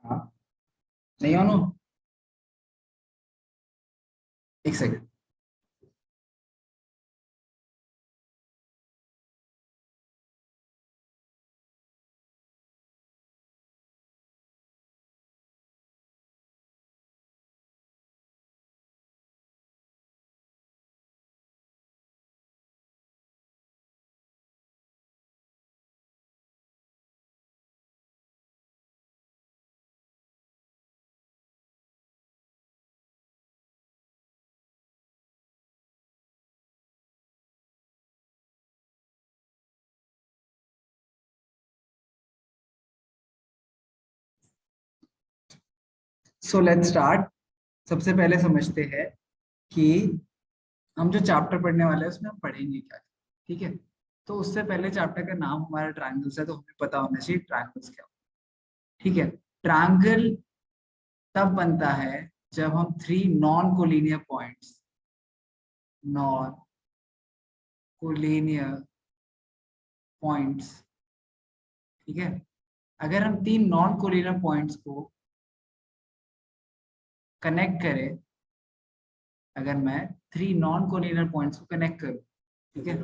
हाँ, नहीं अनु, एक सेकंड। So let's start. सबसे पहले समझते हैं कि हम जो चैप्टर पढ़ने वाले हैं उसमें हम पढ़ेंगे क्या। ठीक है, तो उससे पहले चैप्टर का नाम हमारा ट्रायंगल्स है, तो हमें पता होना चाहिए ट्रायंगल्स क्या होता है। ठीक है, ट्रायंगल तब बनता है जब हम three non collinear points, non collinear points, ठीक है, अगर हम तीन नॉन कोलिनियर पॉइंट्स को कनेक्ट करें, अगर मैं थ्री नॉन कोलिनियर पॉइंट्स को कनेक्ट करूं, ठीक है,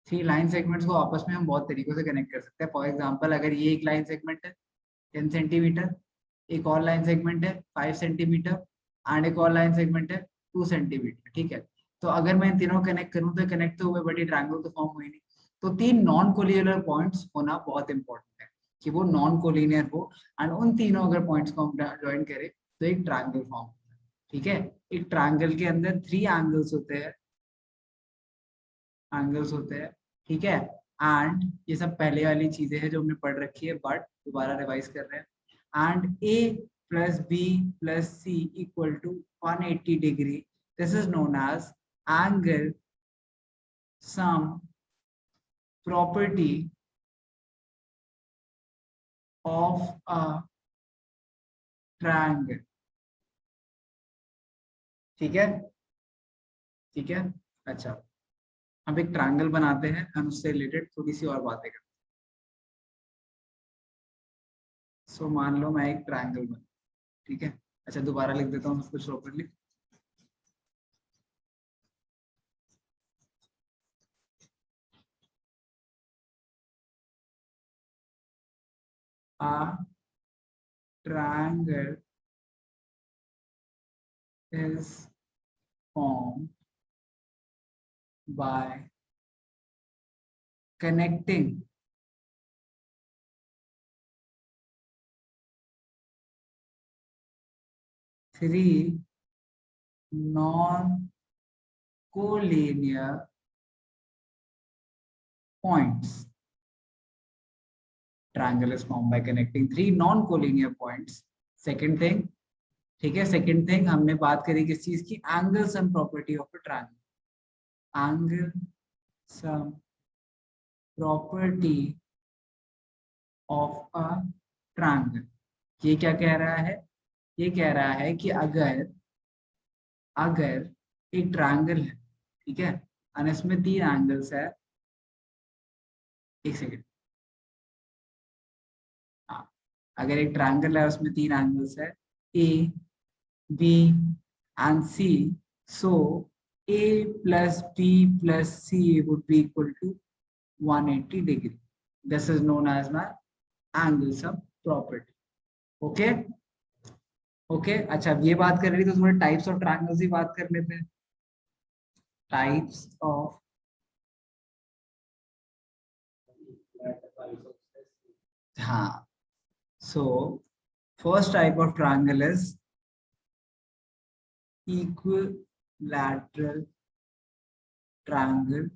थ्री लाइन सेगमेंट्स को आपस में हम बहुत तरीकों से कनेक्ट कर सकते हैं। फॉर एग्जांपल, अगर ये एक लाइन सेगमेंट है 10 सेंटीमीटर, एक और लाइन सेगमेंट है 5 सेंटीमीटर एंड एक और लाइन सेगमेंट है 2 सेंटीमीटर, ठीक है, तो अगर मैं इन तीनों कनेक्ट करूं तो कनेक्ट तो हुए बट ये ट्रायंगल तो फॉर्म हुई नहीं। तो तीन नॉन कोलिनियर पॉइंट्स होना बहुत इंपॉर्टेंट है कि वो नॉन कोलिनियर हो, एंड उन तीनों अगर पॉइंट्स को हम ज्वाइन करें तो एक ट्रायंगल फॉर्म होता है। ठीक है, एक ट्रायंगल के अंदर थ्री एंगल्स होते हैं, एंगल्स होते हैं, ठीक है, एंड ये सब पहले वाली चीजें हैं जो हमने पढ़ रखी है बट दोबारा रिवाइज कर रहे हैं। And A plus B plus C equal to 180 degree, this is known as angle sum property of a triangle. ठीक है, ठीक है, अच्छा, अब एक ट्रायंगल बनाते हैं, हम उससे रिलेटेड थोड़ी सी और बातें करते हैं। सो मान लो मैं एक ट्रायंगल बना, ठीक है, अच्छा दोबारा लिख देता हूँ कुछ properly. A triangle is formed by connecting three non-collinear points. Triangle is formed by connecting three non-collinear points. Second thing, ठीक है, सेकंड थिंग हमने बात करी किस चीज की, angle sum property of a triangle, angle sum property of a triangle. ये क्या कह रहा है, ये कह रहा है कि अगर अगर एक ट्रायंगल है, ठीक है, और इसमें तीन एंगल्स है, एक सेकेंड, हाँ, अगर एक ट्रायंगल है उसमें तीन एंगल्स है A B and C, so A plus B plus C would be equal to 180 degree, this is known as my angle sum property. Okay, okay, अच्छा अब ये बात कर रही तो थोड़े टाइप्स ऑफ ट्रायंगल्स ही बात कर लेते हैं। टाइप्स ऑफ, हाँ, so first type of triangle is equilateral triangle.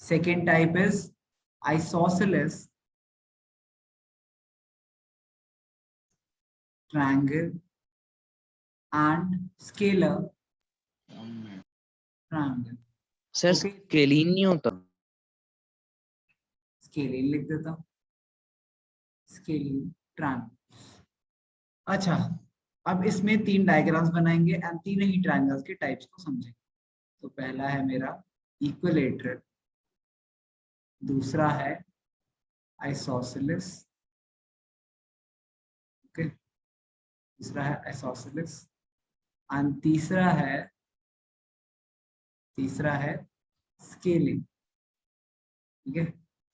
Second type is isosceles triangle and scalar triangle. Sir Okay, scalene नहीं होता? स्केलिन लिख देता हूँ, स्केलिन ट्रायंगल। अच्छा, अब इसमें तीन डायग्राम्स बनाएंगे एंड तीनों ही ट्रायंगल्स के टाइप्स को समझेंगे। तो पहला है मेरा इक्विलेटरल, दूसरा है आइसोसेलेस, ओके, दूसरा है आइसोसेलेस, एंड तीसरा है स्केलिंग, ठीक है।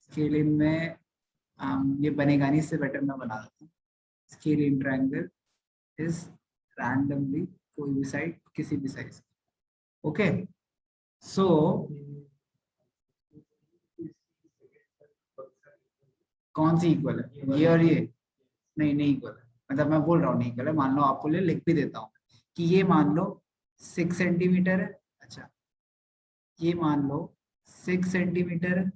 स्केलिंग में ये बनेगा नहीं, इससे बेटर मैं बना देता हूँ। स्केलिंग ट्रायंगल इज रैंडमली कोई भी साइड किसी भी साइज, ओके। सो कौन सी इक्वल है, ये और ये? नहीं, नहीं इक्वल है, मतलब मैं बोल रहा हूँ नहीं इक्वल है। मान लो, आपको लिए लिख भी देता हूँ कि ये मान लो 6 सेंटीमीटर है। अच्छा, ये मान लो 6 सेंटीमीटर है,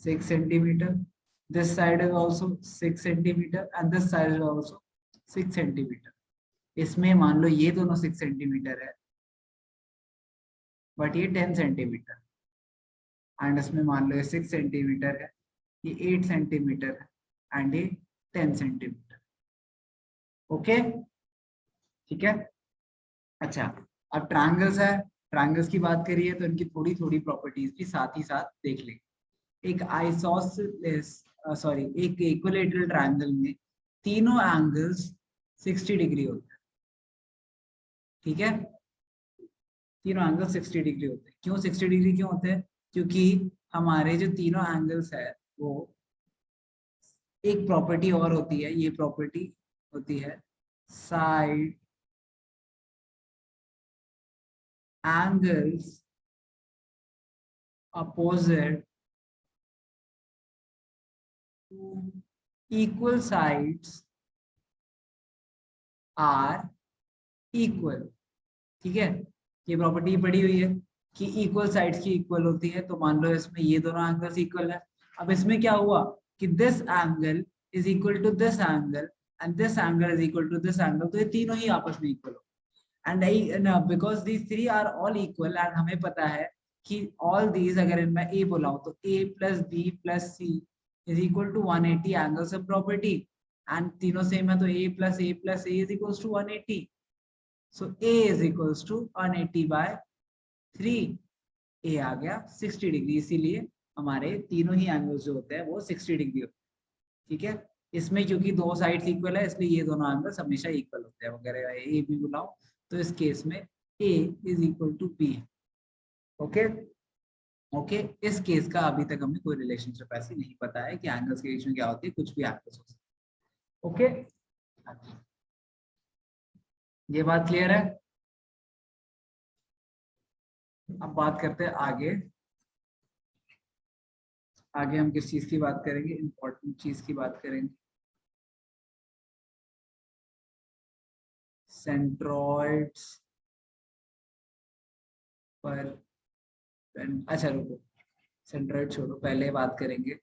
6 centimetre, this side is also 6 centimetre and this side is also 6 centimetre. इसमें मान लो ये दोनों 6 सेंटीमीटर है, बट ये 10 सेंटीमीटर, एंड इसमें मान लो ये 6 सेंटीमीटर है, ये 8 सेंटीमीटर है, एंड ये 10 सेंटीमीटर, ओके, ठीक है। अच्छा, अब ट्रायंगल्स है, ट्रायंगल्स की बात करिए तो इनकी थोड़ी थोड़ी प्रॉपर्टीज भी साथ ही साथ देख लेंगे। एक आइसोसेलेस, सॉरी, एक इक्विलैटरल ट्रायंगल में तीनों एंगल्स 60 डिग्री होते हैं, ठीक है। तीनों एंगल 60 डिग्री होते हैं। क्यों 60 डिग्री क्यों होते हैं? क्योंकि हमारे जो तीनों एंगल्स है वो, एक प्रॉपर्टी और होती है, ये प्रॉपर्टी होती है side angles opposite to equal sides are equal, ठीक है। ये प्रॉपर्टी पड़ी हुई है कि इक्वल साइड्स की इक्वल होती है, तो मान लो इसमें ये दोनों एंगल्स इक्वल है। अब इसमें क्या हुआ कि this angle is equal to this angle and this angle is equal to this angle, तो ये तीनों ही आपस में इक्वल हो। And because these three are all equal, and हमें पता है कि ऑल दीज, अगर इनमें ए बोला हो तो a plus B plus C is equal to 180 angles of property, and तीनों सेम है तो a plus a is equal to 180। So A is equals to 180 by 3, A आ गया 60 डिग्री, इसीलिए हमारे तीनों ही एंगल्स जो होते हैं वो 60 डिग्री होते हैं, ठीक है। इसमें क्योंकि दो साइड्स इक्वल है, इसलिए ये दोनों एंगल्स हमेशा इक्वल होते हैं। वगैरह ए भी बुलाओ तो इस केस में A is equal to B, okay, okay. इस केस का अभी तक हमें कोई रिलेशनशिप ऐसी नहीं पता है कि एंगल्स के बीच में क्या होती है, कुछ भी एंगल्स हो सकते हैं, ओके। ये बात क्लियर है। अब बात करते हैं आगे। आगे हम किस चीज की बात करेंगे, इंपॉर्टेंट चीज की बात करेंगे, सेंट्रॉइड्स पर। अच्छा रुको, सेंट्रॉइड छोड़ो, पहले बात करेंगे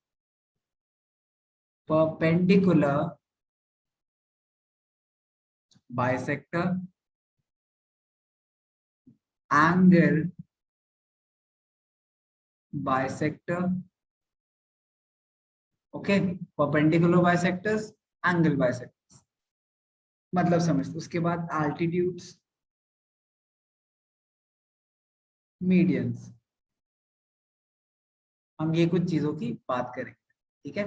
perpendicular bisector angle bisector, okay. Perpendicular bisectors, angle bisectors, मतलब समझ। उसके बाद एल्टीट्यूड्स, मीडियंस, हम ये कुछ चीजों की बात करेंगे, ठीक है।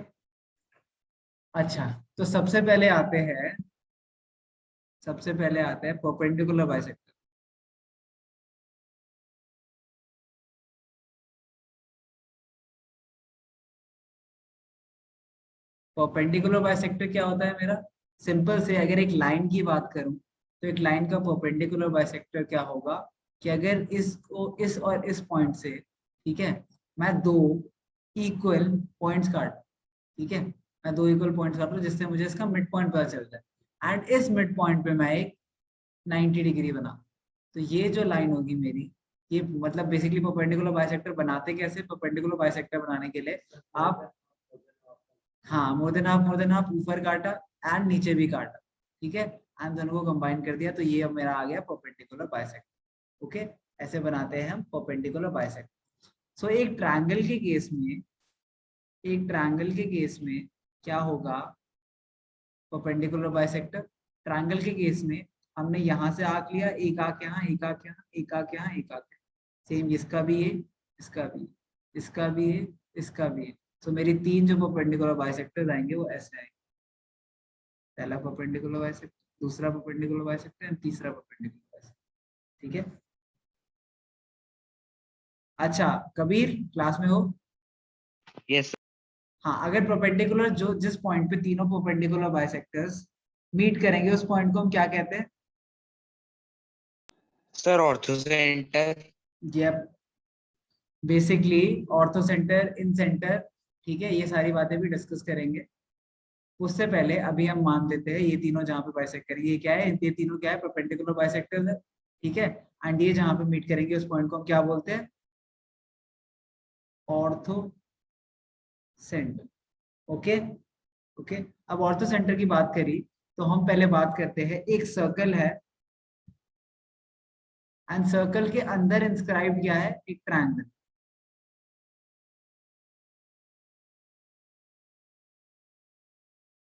अच्छा, तो सबसे पहले आते हैं परपेंडिकुलर बाइसेक्टर। परपेंडिकुलर बाइसेक्टर क्या होता है मेरा? सिंपल से, अगर एक लाइन की बात करूं तो एक लाइन का परपेंडिकुलर बाइसेक्टर क्या होगा कि अगर इसको इस और इस पॉइंट से, ठीक है, मैं दो इक्वल पॉइंट्स काट, ठीक है, मैं दो इक्वल पॉइंट्स काट लूं जिससे मुझे इसका मिड पॉइंट पता चल जाए, एंड इस मिड पॉइंट पे मैं एक 90 डिग्री बना, तो ये जो लाइन होगी मेरी, ये मतलब बेसिकली परपेंडिकुलर बाइसेक्टर बनाते कैसे? परपेंडिकुलर बाइसेक्टर बनाने के लिए आप, हाँ, मोर देन हाफ ऊपर काटा एंड नीचे भी काटा, ठीक है, एंड दोनों को कंबाइन कर दिया, तो ये अब मेरा आ गया परपेंडिकुलर बाइसेक्टर, ओके। ऐसे बनाते हैं हम परपेंडिकुलर बाइसेक्टर। सो एक ट्रायंगल के केस में क्या होगा? परपेंडिकुलर बाइसेक्टर ट्रायंगल के केस में हमने यहाँ से आर्क लिया, एक आर्क यहाँ, एक आर्क यहाँ, एक आर्क यहाँ, एक आर्क यहाँ, सेम इसका भी ये इसका भी, इसका भी है, इसका भी है। तो मेरी 3 जो परपेंडिकुलर बाइसेक्टर्स आएंगे वो ऐसे आएंगे, पहला परपेंडिकुलर बाइसेक्टर, दूसरा परपेंडिकुलर बाइसेक्टर एंड तीसरा परपेंडिकुलर बाइसेक्टर। ठीक है। अच्छा कबीर, क्लास में हो? यस हाँ, अगर परपेंडिकुलर जो जिस पॉइंट पे तीनों परपेंडिकुलर बाइसेक्टर्स मीट करेंगे उस पॉइंट को हम क्या कहते हैं? Sir, ortho centre. Yup, basically ortho centre, incentre. ठीक है, ये सारी बातें भी डिस्कस करेंगे। उससे पहले अभी हम मान लेते हैं ये तीनों जहाँ पे बाइसेक्ट करेंगे, ये क्या है, ये तीनों क्या है, परपेंडिकुलर बाइसेक्टर्स है। ठीक है, एंड ये जहाँ पे मीट करेंगे उस पॉइंट को हम क्या बोलते हैं? Ortho centre. ओके। ओके, अब ऑर्थो सेंटर की बात करी तो हम पहले बात करते हैं, एक सर्कल है एंड सर्कल के अंदर इंस्क्राइब क्या है? एक ट्रायंगल।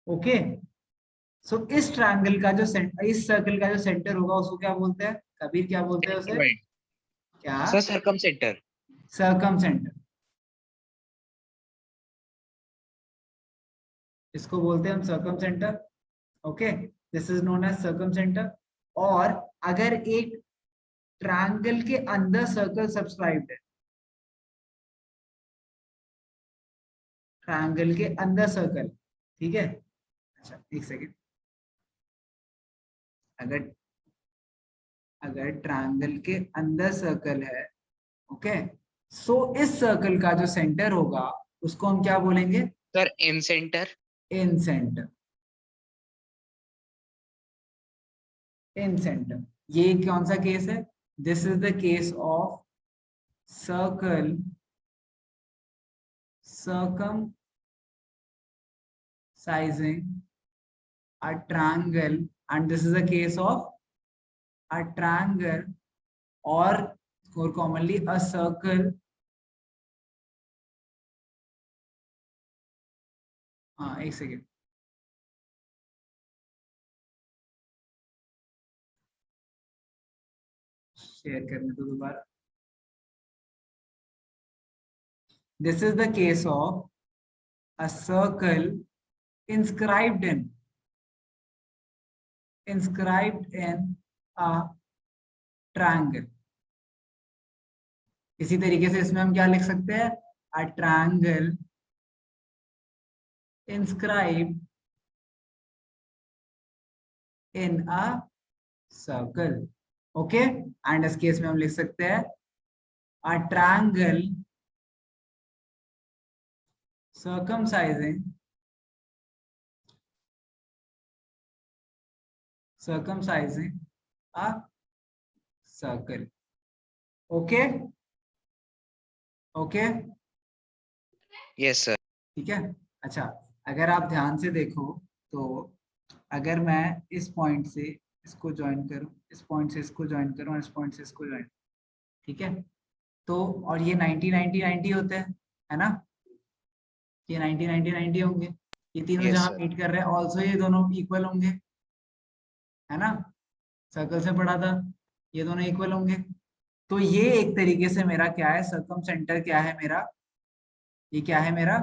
ओके, सो इस ट्रायंगल का जो सेंटर, इस सर्कल का जो सेंटर होगा उसको क्या बोलते हैं? कबीर क्या बोलते हैं उसे? सेंट्रॉइड। क्या? Sir, circumcentre. Circumcentre, इसको बोलते हैं हम circumcentre. Okay, this is known as circumcentre. और अगर एक ट्रायंगल के अंदर सर्कल सब्सक्राइब्ड है, ट्रायंगल के अंदर सर्कल, ठीक है। अच्छा एक सेकेंड, अगर अगर ट्रायंगल के अंदर सर्कल है, ओके, सो इस सर्कल का जो सेंटर होगा उसको हम क्या बोलेंगे? सर, इन सेंटर। इन सेंटर। इन सेंटर, ये कौन सा केस है? This is the case of circle circumcising a triangle, and this is a case of a triangle or more commonly a circle. हाँ एक सेकेंड, शेयर करने दो दोबारा। This is the case of a circle inscribed in a triangle. इसी तरीके से इसमें हम क्या लिख सकते हैं? a triangle inscribed in a circle. Okay, and इस केस में हम लिख सकते हैं a triangle circumcising a circle. Okay okay, yes sir. ठीक है। अच्छा, अगर आप ध्यान से देखो तो अगर मैं इस पॉइंट से इसको ज्वाइन करूं, इस पॉइंट से इसको ज्वाइन करूं और इस पॉइंट से इसको ज्वाइन, ठीक है, तो और ये 90 90 90 होते हैं, है ना? ये 90 90 90 होंगे, ये तीनों यस जहां सर। मीट कर रहे हैं ऑल्सो ये दोनों इक्वल होंगे, है ना? सर्कल से पढ़ा था, ये दोनों इक्वल होंगे। तो ये एक तरीके से मेरा क्या है? सर्कम सेंटर क्या है मेरा? ये क्या है मेरा?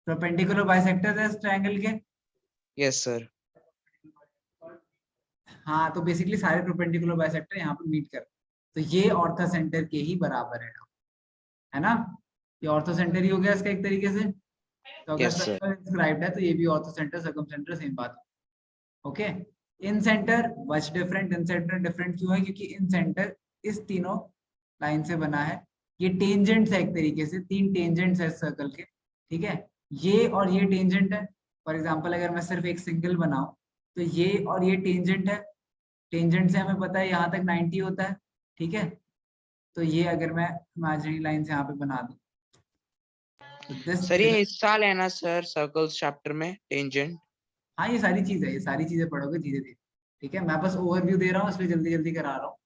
परपेंडिकुलर बाइसेक्टर है इस ट्रायंगल के। Yes sir. हाँ, तो बेसिकली सारे परपेंडिकुलर बाइसेक्टर यहाँ पे मीट कर, तो ये ऑर्थो सेंटर के ही बराबर है ना? ये ऑर्थो सेंटर ही हो गया इसका एक तरीके से। तो अगर यस सर। सर्कल इंस्क्राइब्ड है तो ये भी ortho centre circum centre same बात है। ओके, इन सेंटर मच डिफरेंट, इन सेंटर डिफरेंट क्यों है? क्योंकि इन सेंटर इस तीनों लाइन से बना है, ये टेंजेंट्स है एक तरीके से, 3 टेंजेंट्स है सर्कल के, ठीक है, ये और ये टेंजेंट है। फॉर एग्जांपल अगर मैं सिर्फ एक सिंगल बनाऊं तो ये और ये टेंजेंट है, टेंजेंट से हमें पता है यहाँ तक 90 होता है, ठीक है। तो ये अगर मैं इमेजिनरी लाइन से यहाँ पे बना दूं तो दिस सर, इज, ये हिस्सा लेना सर सर्कल्स चैप्टर में, टेंजेंट। हाँ ये सारी चीज है, ये सारी चीजें पढ़ोगे धीरे धीरे, ठीक है। मैं बस ओवरव्यू दे रहा हूँ इसलिए जल्दी जल्दी करा रहा हूँ,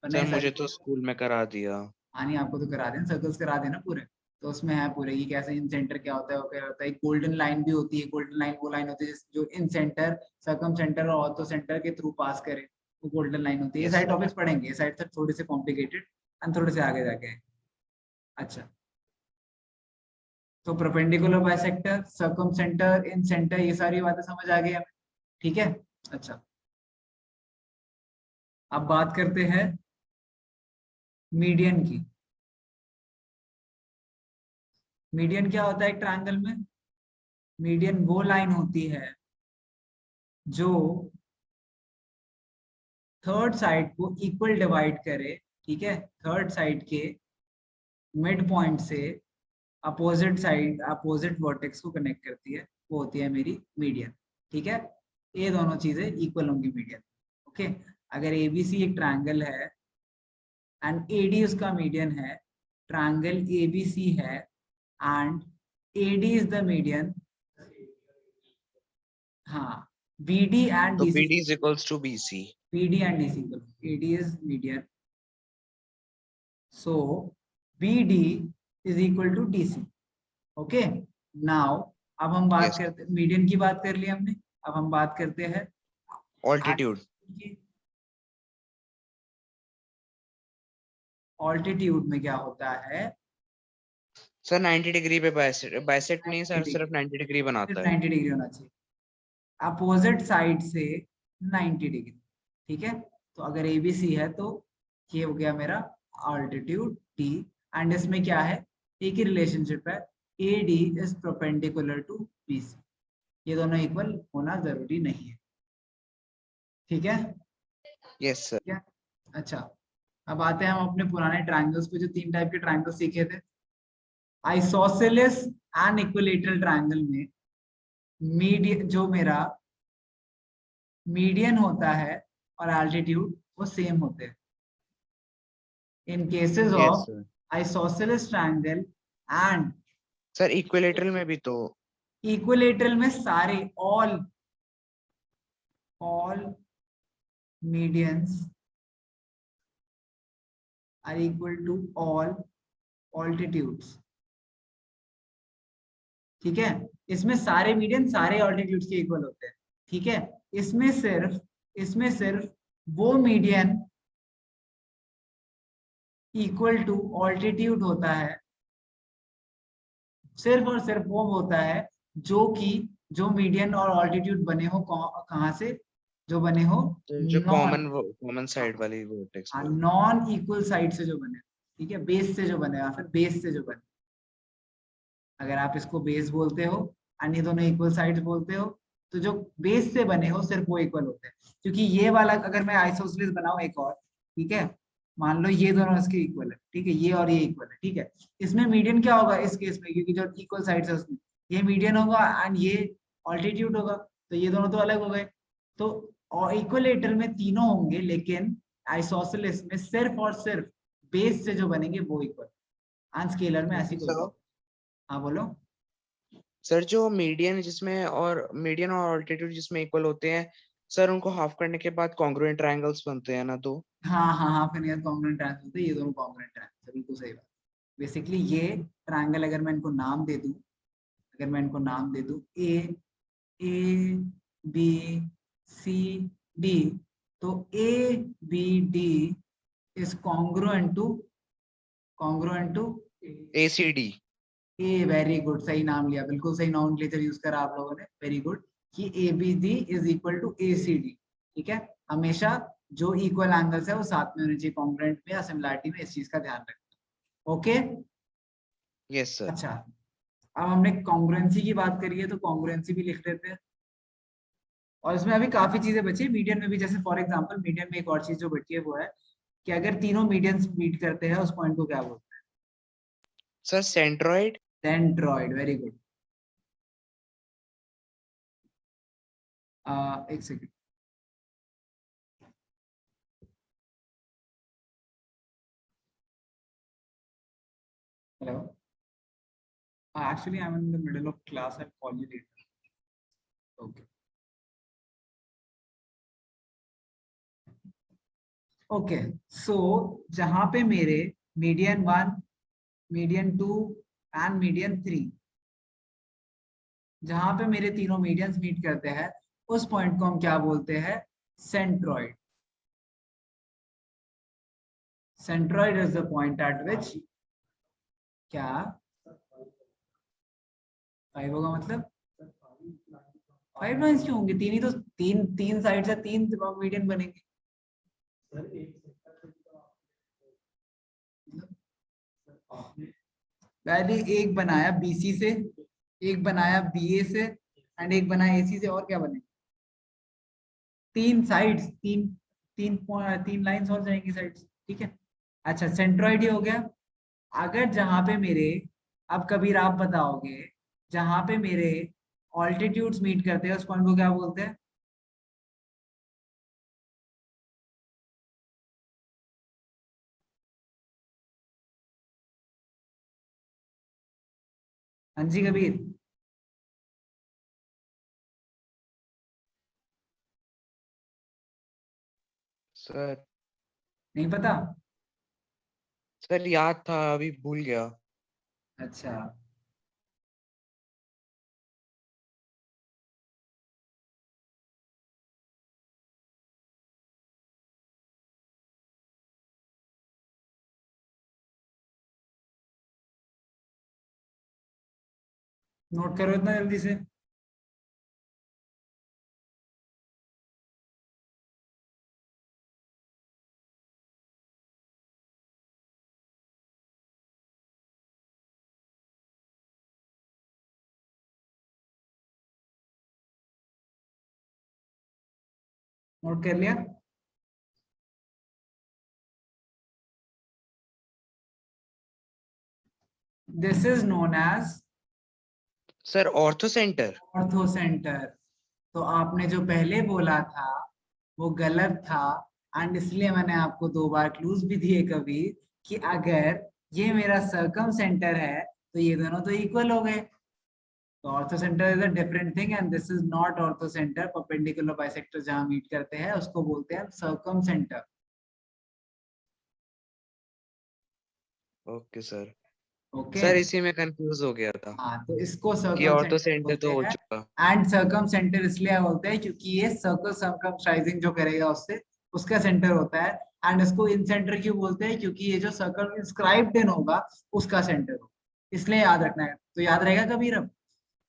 वरना सर, ये सारी मुझे तो चीजें, स्कूल में करा दिया। हाँ नहीं आपको तो करा देना, सर्कल्स करा देना पूरे। तो उसमें है पूरे कि कैसे इन सेंटर क्या होता है, वो क्या होता है, एक गोल्डन लाइन भी होती है, गोल्डन लाइन वो लाइन होती है जो इन सेंटर सर्कम सेंटर और ऑर्थो सेंटर के थ्रू पास करे, वो गोल्डन लाइन होती है। ये यस सारे सर। टॉपिक्स पढ़ेंगे, ये साइड तक थोड़े से कॉम्प्लिकेटेड एंड थोड़े से आगे जाके। अच्छा, तो परपेंडिकुलर बाइसेक्टर, सर्कमसेंटर, इन सेंटर, ये सारी बातें समझ आ गई हमें, ठीक है। अच्छा, अब बात करते हैं मीडियन की। मीडियन क्या होता है एक ट्रायंगल में? मीडियन वो लाइन होती है जो थर्ड साइड को इक्वल डिवाइड करे, ठीक है, थर्ड साइड के मिड पॉइंट से अपोजिट साइड, अपोजिट वर्टेक्स को कनेक्ट करती है, वो होती है मेरी मीडियन, ठीक है। ये दोनों चीजें इक्वल होंगी मीडियन, ओके। अगर एबीसी एक ट्रायंगल है एंड एडी उसका मीडियन है, ट्रायंगल एबीसी है and AD is the median, हाँ, बीडी एंड तो DC, BD is equals to BC. BD and DC, AD is median, so BD is equal to DC, okay. Now अब हम बात Yes. करते, median की बात कर ली हमने, अब हम बात करते हैं Altitude. ऑल्टीट्यूड में क्या होता है? सर 90 डिग्री पे बाइसेक्ट नहीं सर, 90 सिर्फ 90 डिग्री बनाता है। 90 डिग्री होना चाहिए, अपोजिट साइड से 90 डिग्री, ठीक है। तो अगर एबीसी है तो ये हो गया मेरा ऑल्टीट्यूड टी, एंड इसमें क्या है, एक ही रिलेशनशिप है, A D is perpendicular to BC, ये दोनों इक्वल होना जरूरी नहीं है, ठीक है। Yes sir. ठीक है, अच्छा, अब आते हैं हम अपने पुराने ट्रायंगल्स पे, जो 3 टाइप के ट्रायंगल सीखे थे। आइसोसेलेस एंड इक्विलेटरल ट्रायंगल में मीडियन, जो मेरा मीडियन होता है और एल्टीट्यूड वो सेम होते हैं। In cases yes of sir. Isosceles triangle and sir equilateral में भी तो इक्विलेटरल में सारे all medians are equal to all altitudes, ठीक है। इसमें सारे मीडियन सारे ऑल्टीट्यूड्स के इक्वल होते हैं, ठीक है। इसमें सिर्फ वो मीडियन इक्वल टू ऑल्टीट्यूड होता है, सिर्फ और सिर्फ वो होता है जो कि जो मीडियन और ऑल्टीट्यूड बने हो कहाँ से, जो बने हो जो नॉन, कॉमन साइड वाली वर्टेक्स हाँ, पे। नॉन इक्वल साइड से जो बने, ठीक है, बेस से जो बने या फिर बेस से जो बने। अगर आप इसको बेस बोलते हो और ये दोनों इक्वल साइड्स बोलते हो, तो जो बेस से बने हो सिर्फ वो इक्वल होते हैं, क्योंकि ये वाला अगर मैं आइसोसेलेस बनाऊं एक और, ठीक है, मान लो ये दोनों इसके इक्वल है, ठीक है, ये और ये इक्वल है, ठीक है, इसमें मीडियन क्या होगा इस केस में, क्योंकि जो इक्वल साइड्स है उसमें ये मीडियन होगा एंड ये ऑल्टीट्यूड होगा, तो ये दोनों तो अलग हो गए। तो इक्वलेटर में तीनों होंगे, लेकिन आइसोसेलेस में सिर्फ और सिर्फ बेस से जो बनेंगे वो इक्वल, एंड स्केलर में ऐसी कोई सर प्रॉब्लम। हाँ बोलो। सर जो मीडियन और ऑल्टीट्यूड जिसमें इक्वल होते हैं सर, उनको हाफ करने के बाद कॉन्ग्रुएंट ट्रायंगल्स बनते हैं ना, तो हाँ हाँ हाँ, फिर ये कॉन्ग्रुएंट ट्रायंगल होते हैं, ये दोनों कॉन्ग्रुएंट ट्रायंगल है, बिल्कुल सही बात। बेसिकली ये ट्रायंगल अगर मैं इनको नाम दे दूं, अगर मैं इनको नाम दे दूं ए बी सी डी, तो A B D is congruent to ACD। A, very good, सही नाम लिया, बिल्कुल सही नॉमेनक्लेचर यूज करा आप लोगों ने, वेरी गुड, कि A B D is equal to A C D, ठीक है। हमेशा जो इक्वल एंगल्स है वो साथ में होने चाहिए, कॉन्ग्रुएंट में या सिमिलरिटी में, इस चीज का ध्यान रखना, ओके। Yes sir. अच्छा, अब हमने कॉन्ग्रुएंसी की बात करी है, तो कॉन्ग्रुएंसी भी लिख लेते हैं, और इसमें अभी काफी चीजें बची मीडियन में भी, जैसे फॉर एग्जांपल मीडियन में एक और चीज जो बची है वो है कि अगर तीनों मीडियंस मीट करते हैं उस पॉइंट को क्या बोलते सर सेंट्रोइड। हैं? Centroid, very good. एक second, hello, actually I'm in the middle of class, I'll call you later, okay, okay. So जहां पे मेरे मीडियन 1, मीडियन 2 एंड मीडियन 3, जहां पे मेरे तीनों मीडियंस मीट करते हैं उस पॉइंट को हम क्या बोलते हैं? Centroid. Centroid is the point eight विच क्या 5 होगा मतलब 5 लाइंस क्यों होंगे? तीन ही तो, तीन तीन साइड से तीन मीडियन बनेंगे। पहले एक बनाया बीसी से, एक बनाया बीए से, एंड एक बनाया एसी से, और क्या बने? तीन साइड्स, तीन तीन तीन लाइंस और जाएंगी साइड्स, ठीक है। अच्छा, सेंट्रॉइड हो गया। अगर जहां पे मेरे, अब कबीर आप बताओगे, जहां पे मेरे ऑल्टीट्यूड्स मीट करते हैं उस पॉइंट को क्या बोलते हैं? हाँ जी कबीर। सर नहीं पता? सर याद था, अभी भूल गया। अच्छा, नोट करो इतना जल्दी से। नोट कर लिया? This is known as sir ortho centre. Orthocentre. तो आपने जो पहले बोला था वो गलत था, एंड इसलिए मैंने आपको 2 बार क्लूज भी दिए कभी, कि अगर ये मेरा सर्कम सेंटर है तो ये दोनों तो इक्वल हो गए। तो ortho centre is a different thing and this is not ortho centre. Perpendicular bisector जहां मीट करते हैं उसको बोलते हैं circum centre. Okay sir. Okay. Sir इसी में कंफ्यूज हो गया था हाँ, तो इसको कि सर्कम ऑर्थो सेंटर सेंटर बोलते तो हो हैं। चुका। एंड सर्कम सेंटर इसलिए बोलते हैं क्योंकि ये सर्कल सर्कमस्क्राइजिंग जो करेगा उससे, उसका सेंटर होता है। एंड इसको इन सेंटर क्यों बोलते हैं? क्योंकि ये जो सर्कल इंस्क्राइब्ड इन होगा उसका सेंटर हो, इसलिए याद रखना है। तो याद रहेगा कबीर? अब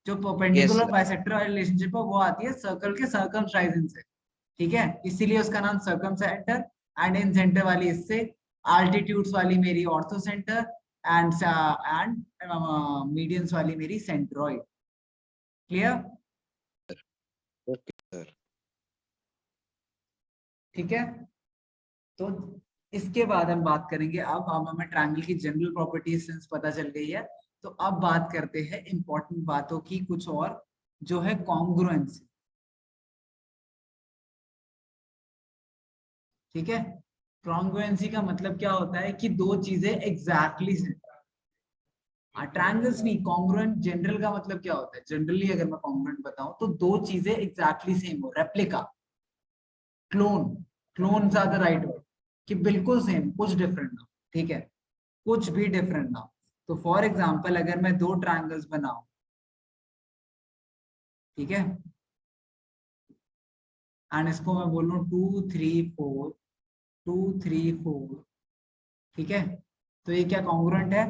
जो यस परपेंडिकुलर सर। बाइसेक्टर वाली रिलेशनशिप है वो आती है सर्कल के सर्कमस्क्राइजिंग से, ठीक है। इसीलिए उसका नाम circum centre. And in centre वाली इससे, आल्टीट्यूड्स वाली मेरी ऑर्थो सेंटर, एंड मीडियंस वाली मेरी सेंट्रॉइड। क्लियर? Okay sir. ठीक है। तो इसके बाद हम बात करेंगे, अब हमें ट्रायंगल की जनरल प्रॉपर्टीज सिंस पता चल गई है, तो अब बात करते हैं इंपॉर्टेंट बातों की कुछ और, जो है कॉन्ग्रुएंसी। ठीक है। कॉन्ग्रुएंसी का मतलब क्या होता है? कि दो चीजें एग्जैक्टली ट्रायंगल्स नहीं, कॉन्ग्रुएंट जनरल का मतलब क्या होता है? जनरली अगर मैं कॉन्ग्रुएंट बताऊं तो दो चीजें एग्जैक्टली सेम हो, replica, clone, clones are the right word, कि बिल्कुल सेम, कुछ डिफरेंट ना, ठीक है, कुछ भी डिफरेंट ना। तो फॉर एग्जांपल अगर मैं दो ट्रायंगल्स बनाऊं, ठीक है, एंड इसको मैं बोलूं 2 3 4, 2 3 4, ठीक है, तो ये क्या कॉन्ग्रुएंट है?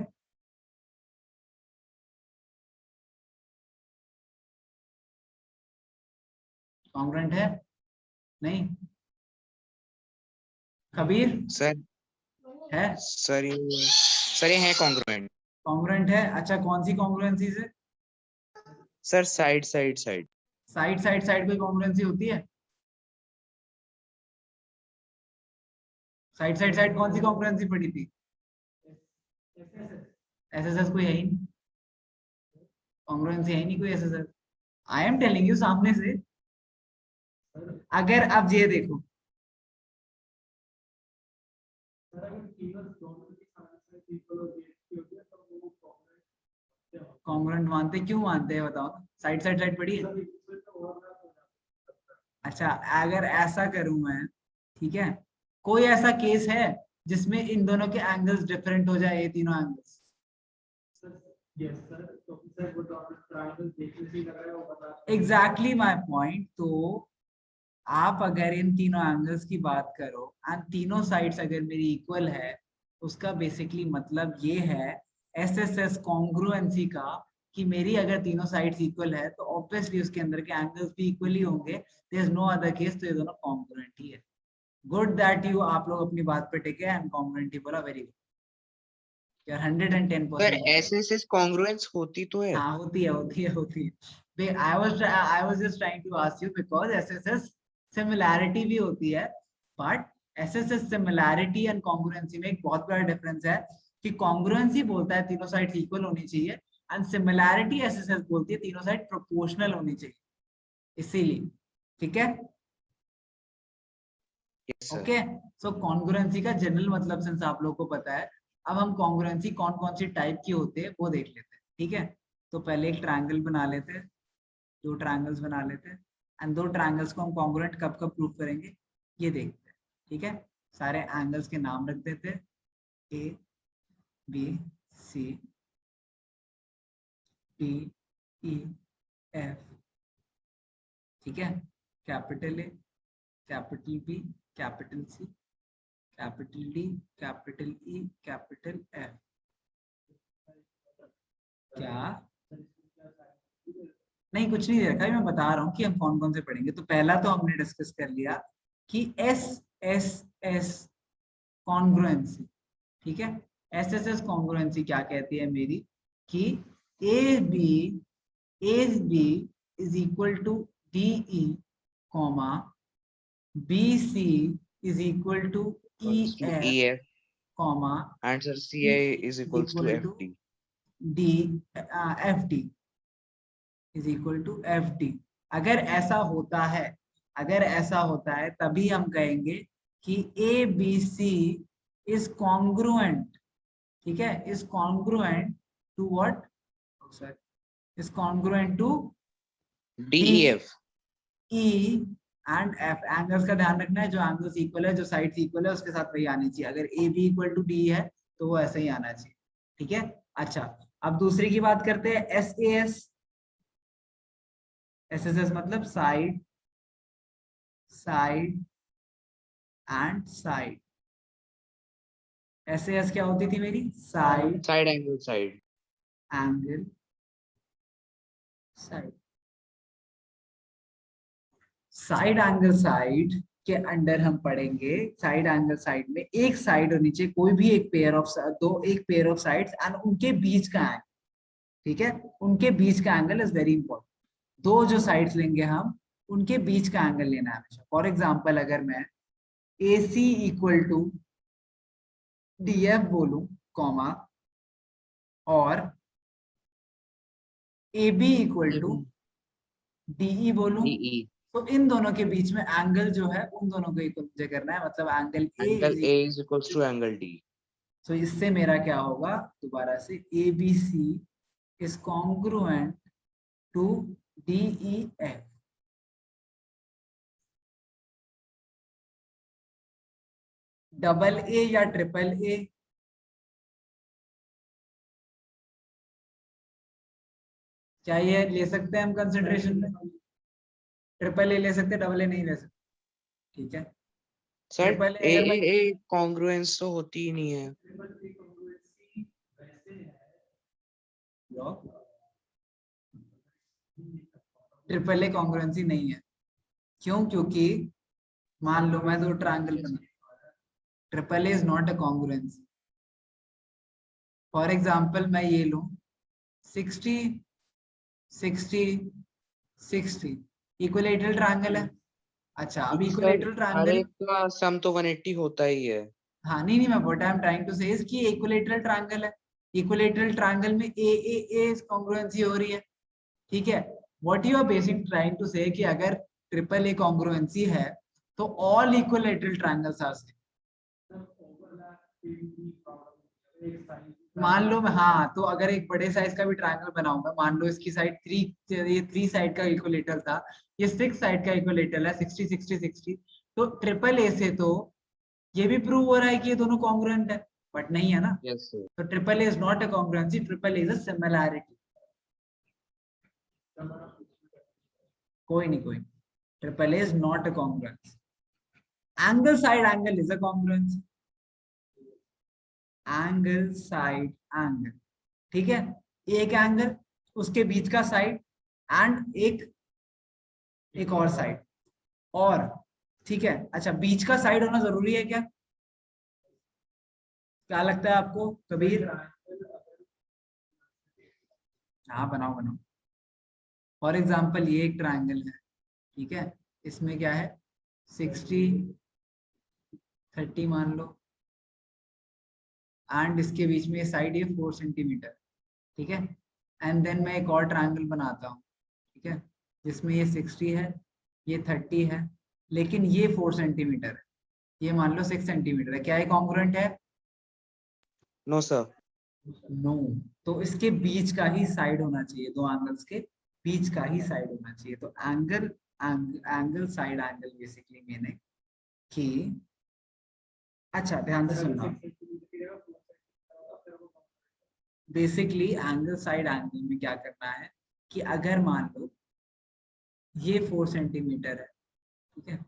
कॉन्ग्रुएंट है? नहीं? कबीर? सर है? सर ये है कॉन्ग्रुएंट। कॉन्ग्रुएंट है? अच्छा, कौन सी कॉन्ग्रुएंसी से? Sir side side side. Side side side कोई कॉन्ग्रुएंसी होती है? साइड साइड साइड कौन सी कॉन्ग्रुएंसी पड़ी थी? एसएसएस कोई है ही नहीं, कॉन्ग्रुएंसी है ही नहीं कोई SSS. I am telling you सामने से। अगर अब ये देखो, कॉन्ग्रुएंट मानते, क्यों मानते हैं बताओ? साइड साइड साइड पड़ी है। अच्छा, अगर ऐसा करूं मैं, ठीक है, कोई ऐसा केस है जिसमें इन दोनों के एंगल्स डिफरेंट हो जाए, ये तीनों एंगल्स? Exactly my point. तो आप अगर इन तीनों एंगल्स की बात करो एंड तीनों साइड्स अगर मेरी इक्वल है, उसका बेसिकली मतलब ये है एसएसएस कॉन्ग्रुएंसी का कि मेरी अगर तीनों साइड्स इक्वल है तो ऑब्वियसली उसके अंदर के एंगल्स भी इक्वली होंगे, there is no other case, तो ये दोनों कॉन्ग्रुएंट ही है। गुड दैट यू, आप लोग अपनी बात पे टिके एंड कॉन्ग्रुएंट ही बोला, वेरी गुड, यार 110%। सर एसएसएस कॉन्ग्रुएंस होती तो है। हाँ होती है, होती है, होती है। I was just trying to ask you because SSS similarity भी होती है, but SSS similarity and congruency में एक बहुत बड़ा डिफरेंस है कि कॉन्ग्रुएंसी बोलता है तीनों साइड इक्वल होनी चाहिए एंड सिमिलैरिटी SSS बोलती है तीनों साइड प्रोपोर्शनल होनी चाहिए, इसीलिए। ठीक है, यस सर। ओके। सो कॉन्ग्रुएंसी का जनरल मतलब सिंस आप लोगों को पता है, अब हम कॉन्ग्रुएंसी कौन कौन सी टाइप की होते हैं वो देख लेते हैं। ठीक है, तो पहले एक ट्रायंगल बना लेते हैं, दो ट्रायंगल्स बना लेते हैं एंड दो ट्रायंगल्स को हम कॉन्ग्रुएंट कब कब प्रूव करेंगे ये देखते हैं। ठीक है, सारे एंगल्स के नाम रख देते हैं, A B C D E F. ठीक है, capital A, capital B, capital C, capital D, capital E, capital F. क्या नहीं, कुछ नहीं दे रखा है, मैं बता रहा हूँ कि हम कौन कौन से पढ़ेंगे। तो पहला तो हमने डिस्कस कर लिया कि एस एस एस कॉन्ग्रुएंसी। ठीक है, एस एस एस कॉन्ग्रुएंसी क्या कहती है मेरी कि A B is equal to D E comma B C is equal to E F EF comma and sir E CI is is equals to equal to FD. D F D is equal to F D. अगर ऐसा होता है, अगर ऐसा होता है तभी हम कहेंगे कि A B C is congruent. ठीक है, is congruent to what, is congruent to DEF. E and F. Angles का ध्यान रखना है, जो एंगल्स इक्वल है, जो साइड्स इक्वल है उसके साथ वही आनी चाहिए। अगर A B equal to D है तो वो ऐसे ही आना चाहिए। ठीक है, अच्छा अब दूसरी की बात करते हैं, S A S. S S S मतलब side side and side. S A S क्या होती थी मेरी, side Side angle side. Angle side. Side angle side के अंडर हम पढ़ेंगे, साइड एंगल साइड में एक साइड होनी चाहिए, कोई भी एक पेयर ऑफ एक पेयर ऑफ साइड्स एंड उनके बीच का एंगल। ठीक है, उनके बीच का एंगल इज वेरी इंपॉर्टेंट। दो जो साइड्स लेंगे हम, उनके बीच का एंगल लेना है हमेशा। फॉर एग्जाम्पल अगर मैं A C equal to D F बोलूं कॉमा और A B equal to DE बोलूं, DE. तो इन दोनों के बीच में एंगल जो है उन दोनों को इक्वल मुझे करना है, मतलब angle Angle A. A is equals to angle D. तो इससे मेरा क्या होगा, दोबारा से A B C is congruent to DE F. Double A या ट्रिपल ए, क्या ये ले सकते हैं हम कंसिडरेशन में? ट्रिपल ए ले सकते हैं, डबल ए नहीं ले सकते। ठीक है, Sir ट्रिपल ए A अगर A मैं A congruence तो होती ही नहीं है। ट्रिपल ए कॉन्ग्रुएंसी नहीं है, क्यों? क्योंकि मान लो मैं दो ट्रायंगल बना, triple A is not a congruency. For example मैं ये लूं 60 60 60 इक्विलैटरल ट्रायंगल है। अच्छा अब सर इक्विलैटरल हर ट्रायंगल, एक का सम तो 180 होता ही है। हाँ नहीं नहीं, मैं what I am trying to say is कि इक्विलैटरल ट्रायंगल है, इक्विलैटरल ट्रायंगल में ए कॉन्ग्रुएंसी हो रही है। ठीक है, what you are basic trying to say कि अगर ट्रिपल ए कॉन्ग्रुएंसी है तो all equilateral triangles are same. मान लो मैं, हाँ तो अगर एक बड़े साइज का भी ट्रायंगल बनाऊंगा, मान लो इसकी साइड ये 3 साइड का इक्विलैटरल था, ये 6 साइड का इक्विलैटरल है, 60 60 60, तो ट्रिपल ए से तो ये भी प्रूव हो रहा है कि ये दोनों कॉन्ग्रुएंट है, बट नहीं है ना। Yes sir. तो triple A is not a congruency, triple A is a similarity. कोई नहीं, कोई triple A is not a congruency. Angle side angle is a congruency. Angle side angle ठीक है, एक एंगल, उसके बीच का साइड एंड एक और साइड, और ठीक है। अच्छा, बीच का साइड होना जरूरी है क्या? क्या लगता है आपको कबीर? हाँ बनाओ बनाओ। फॉर एग्जाम्पल ये एक ट्राइंगल है, ठीक है, इसमें क्या है 60 30 मान लो, एंड इसके बीच में साइड ये 4 सेंटीमीटर, ठीक है। एंड देन मैं एक और ट्राइंगल बनाता हूँ, ठीक है, जिसमें ये 60 है, ये 30 है, लेकिन ये 4 सेंटीमीटर है, ये मान लो 6 सेंटीमीटर है। क्या ये कॉन्ग्रुएंट है? No sir. नो। तो इसके बीच का ही साइड होना चाहिए, दो एंगल्स के बीच का ही साइड होना चाहिए। तो angle side angle basically meaning कि, अच्छा ध्यान से सुनना, बेसिकली एंगल साइड एंगल में क्या करना है कि अगर मान लो ये 4 सेंटीमीटर है, ठीक है,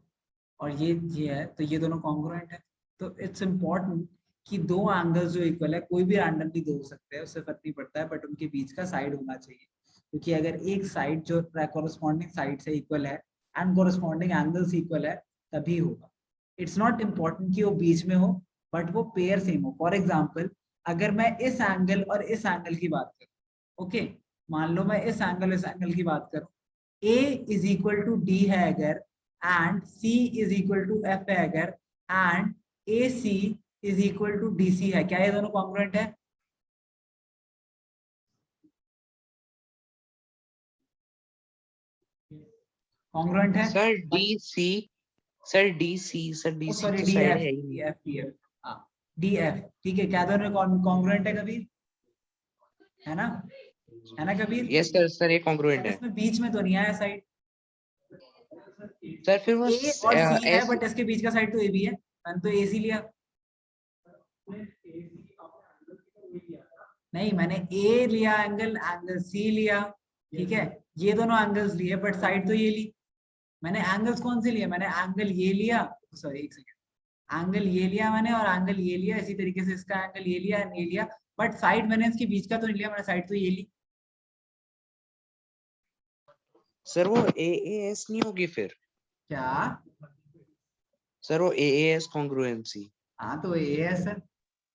और ये है, तो ये दोनों कॉन्ग्रुएंट है। तो इट्स इम्पोर्टेंट कि दो एंगल्स जो इक्वल है, कोई भी रैंडमली दो हो सकते हैं, उससे फर्क नहीं पड़ता है, बट उनके बीच का साइड होना चाहिए। क्योंकि अगर एक साइड जो कोरस्पॉन्डिंग साइड से इक्वल है एंड कोरस्पॉन्डिंग एंगल्स इक्वल है, तभी होगा। इट्स नॉट इम्पोर्टेंट कि वो बीच में हो, बट वो पेयर सेम हो। फॉर एग्जाम्पल, अगर मैं इस एंगल और इस एंगल की बात करूं, ओके, मान लो मैं इस एंगल की बात करूं, A is equal to D है अगर, एंड C is equal to F है अगर, एंड AC is equal to DC है, क्या ये दोनों कॉन्ग्रुएंट है? कॉन्ग्रुएंट है? Sir D C sir D C sorry, तो साइड DF है ही नहीं। DF DF, हाँ DF, ठीक है, क्या दोनों कॉन्ग्रुएंट है कबीर? है ना, है ना कबीर? यस सर, सर ये कॉन्ग्रुएंट बट है। इसमें बीच में तो नहीं आया साइड। सर फिर वो A और C है, एस। बट इसके बीच का साइड तो AB है, मैंने तो AC लिया। नहीं, मैंने A लिया एंगल, एंगल C लिया, ठीक है, ये दोनों एंगल्स लिए, बट साइड तो ये ली। मैंने एंगल्स कौन से लिए? मैंने एंगल ये लिया, सॉरी एक सेकेंड, एंगल ये लिया मैंने, और एंगल ये लिया, इसी तरीके से इसका एंगल ये लिया, ये लिया, बट साइड मैंने इसके बीच का तो नहीं लिया, मैंने साइड तो ये ली। सर वो ए एस नहीं होगी फिर? क्या? सर वो ए एस कॉन्ग्रुएंसी। हाँ, तो ये है सर,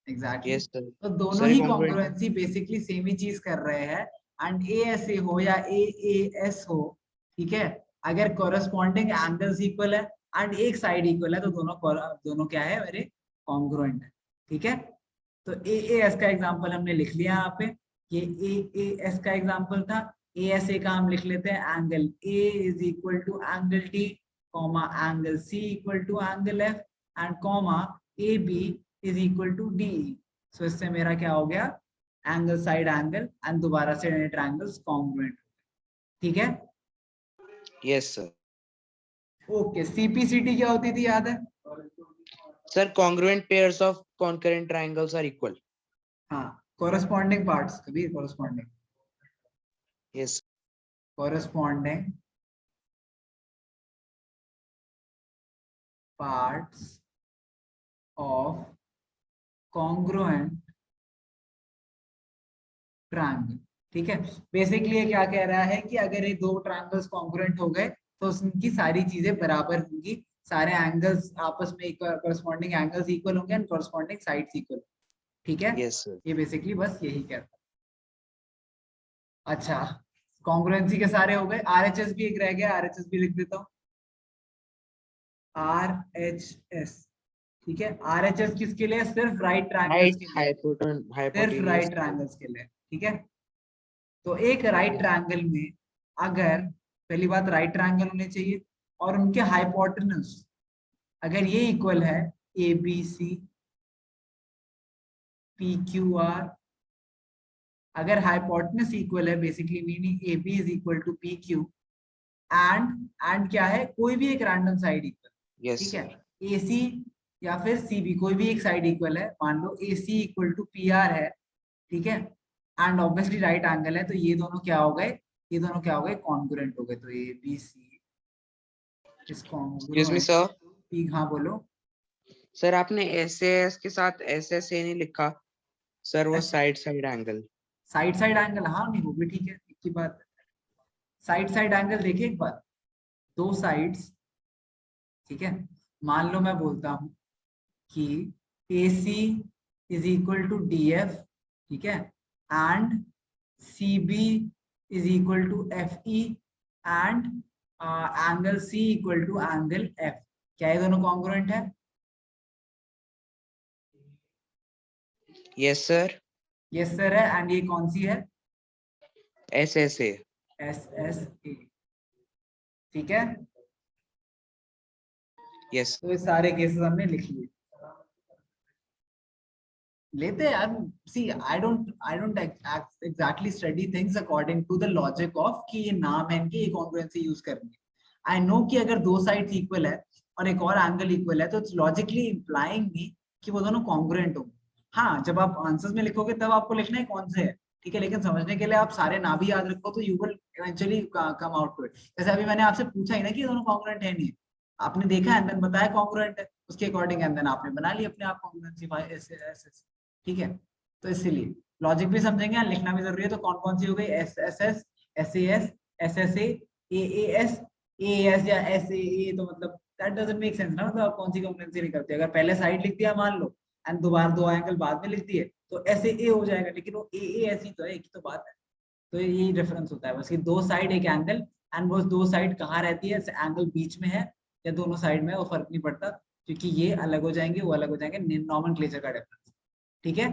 एग्जैक्टली। Yes sir. तो दोनों सर ये ही कॉन्ग्रुएंट है। कॉन्ग्रुएंसी बेसिकली सेम ही चीज कर रहे हैं, एंड ए एस ए हो या ए एस हो, ठीक है, अगर कोरस्पॉन्डिंग एंगल्स इक्वल है एंड एक साइड इक्वल है, तो दोनों क्या है मेरे? कॉन्ग्रुएंट है, ठीक है। तो ए एस का एग्जांपल हमने लिख लिया यहाँ पे, ये ए एस का एग्जांपल था। ए एस ए का हम लिख लेते हैं angle A is equal to angle T, comma angle C equal to angle F, and comma A B is equal to D. So इससे मेरा क्या हो गया? एंगल साइड एंगल एंड दोबारा से ट्रायंगल्स कॉन्ग्रुएंट, ठीक है। Yes sir. ओके, सीपीसीटी क्या होती थी याद है? Sir congruent pairs of concurrent triangles are equal. हाँ, corresponding parts, Kabir corresponding, yes. Corresponding parts of congruent triangle, ठीक है। बेसिकली ये क्या कह रहा है कि अगर ये दो ट्रायंगल्स कॉन्ग्रुएंट हो गए, तो उनकी सारी चीजें बराबर होंगी, सारे एंगल्स आपस में कोरस्पॉन्डिंग एंगल्स इक्वल होंगे एंड कोरस्पॉन्डिंग साइड्स इक्वल, ठीक है। Yes sir. ये बेसिकली बस यही कहता है। अच्छा, कॉन्ग्रुएंसी के सारे हो गए, आरएचएस भी एक रह गया, आरएचएस भी लिख देता हूँ, आरएचएस, ठीक है। आरएचएस किसके लिए? सिर्फ राइट ट्रायंगल्स हाइट के लिए, सिर्फ हाइपोटेन्यूज। राइट ट्रायंगल्स के लिए, ठीक है। तो एक राइट ट्रायंगल में अगर, पहली बात राइट ट्रायंगल होने चाहिए, और उनके हाइपोटेन्यूज अगर ये इक्वल है, A B C P Q R, अगर हाइपोटेन्यूज इक्वल है, basically meaning A B is equal to P Q, and क्या है, कोई भी एक रैंडम साइड इक्वल, यस ठीक है, सर। ए सी या फिर सी बी, कोई भी एक साइड इक्वल है, मान लो ए C equal to P R है, ठीक है, एंड ऑब्वियसली राइट एंगल है, तो ये दोनों क्या हो गए? ये दोनों क्या हो गए? कॉन्ग्रुएंट हो गए। तो A B C is excuse me congruent, sir. P, हाँ बोलो। सर आपने एस एस के साथ एस एस ए नहीं लिखा। सर वो S side side angle. Side side angle, हाँ नहीं वो भी ठीक है, एक ही बात। साइड साइड एंगल देखिए एक बार, दो साइड्स, ठीक है, मान लो मैं बोलता हूं कि AC is equal to DF, ठीक है, and CB is equal to FE, and angle C equal to angle F। क्या ये दोनों कॉन्ग्रुएंट है? Yes sir. यस सर है। एंड ये कौन सी है? SSA। SSA, ठीक है। यस। तो ये सारे केसेस हमने लिख लिए, लेते हैं यार। See I don't exactly study things according to the logic of कि ये नाम है इनके, ये कॉन्ग्रुएंसी यूज करनी है। आई नो कि अगर दो साइड्स इक्वल है और एक और एंगल इक्वल है तो इट्स लॉजिकली इंप्लाइंग मी कि वो दोनों कॉन्ग्रुएंट होंगे। हाँ, जब आप आंसर्स में लिखोगे तब आपको लिखना है कौन से है, ठीक है, लेकिन समझने के लिए आप सारे ना भी याद रखो तो you will eventually come out to it. जैसे अभी मैंने आपसे पूछा ही ना कि ये दोनों कॉन्ग्रुएंट है नहीं, आपने देखा एंड देन बताया कॉन्ग्रुएंट है, उसके अकॉर्डिंग एंड देन आपने बना ली अपने आप कॉन्ग्रुएंसी बाय एस, ठीक है। तो इसीलिए लॉजिक भी समझेंगे और लिखना भी जरूरी है। तो कौन कौन सी हो गई? S S S, S S, S S A S, A S या एस ए, तो मतलब दैट डजंट मेक सेंस ना, मतलब आप कौन सी कॉम्प्लेक्सिटी निकलती है? अगर पहले साइड लिख दिया मान लो एंड दोबारा दो एंगल बाद में लिख दिए तो एस ए हो जाएगा, लेकिन वो ए ऐसी तो है, एक ही तो बात है। तो यही डिफरेंस होता है बस कि दो साइड एक एंगल, एंड वो दो साइड कहाँ रहती है, एंगल बीच में है या दोनों साइड में, वो फर्क नहीं पड़ता, क्योंकि ये अलग हो जाएंगे वो अलग हो जाएंगे, नॉमेनक्लेचर का डिफरेंस, ठीक है।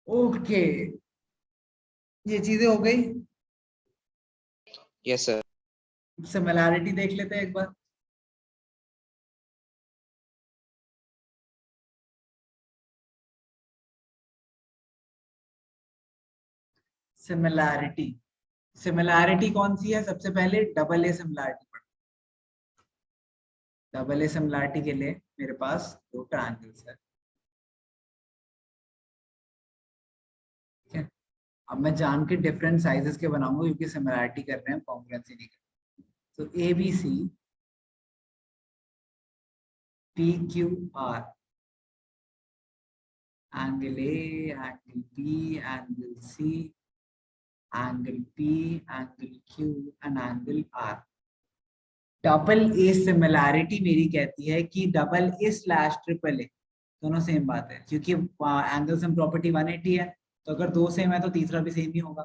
ओके, ये चीजें हो गई। Yes sir. सिमिलैरिटी देख लेते हैं एक बार। सिमिलैरिटी, सिमिलैरिटी कौन सी है? सबसे पहले डबल ए सिमिलैरिटी पढ़। डबल ए सिमिलैरिटी के लिए मेरे पास दो ट्रायंगल्स है, ठीक है। अब मैं जान के डिफरेंट साइजेस के बनाऊंगा क्योंकि सिमिलैरिटी कर रहे हैं, कॉन्ग्रुएंसी नहीं कर रहे। तो ABC, PQR, angle A, angle B, angle C, angle P, angle Q and angle R। Double A similarity मेरी कहती है कि double A slash triple A दोनों सेम बात है, क्योंकि एंगल सम प्रॉपर्टी 180 है, तो अगर दो सेम है तो तीसरा भी सेम ही होगा,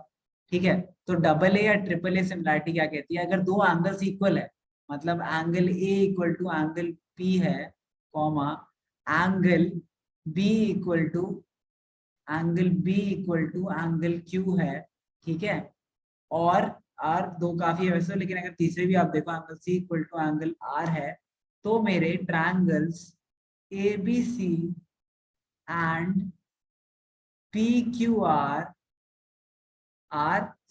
ठीक है। तो डबल ए या ट्रिपल ए सिमिलैरिटी क्या कहती है? अगर दो एंगल्स इक्वल है, मतलब angle A equal to angle P है, comma angle B equal to angle Q है, ठीक है, और आर दो काफी है वैसे, लेकिन अगर तीसरे भी आप देखो angle C equal to angle R है, तो मेरे triangles A B C and P Q R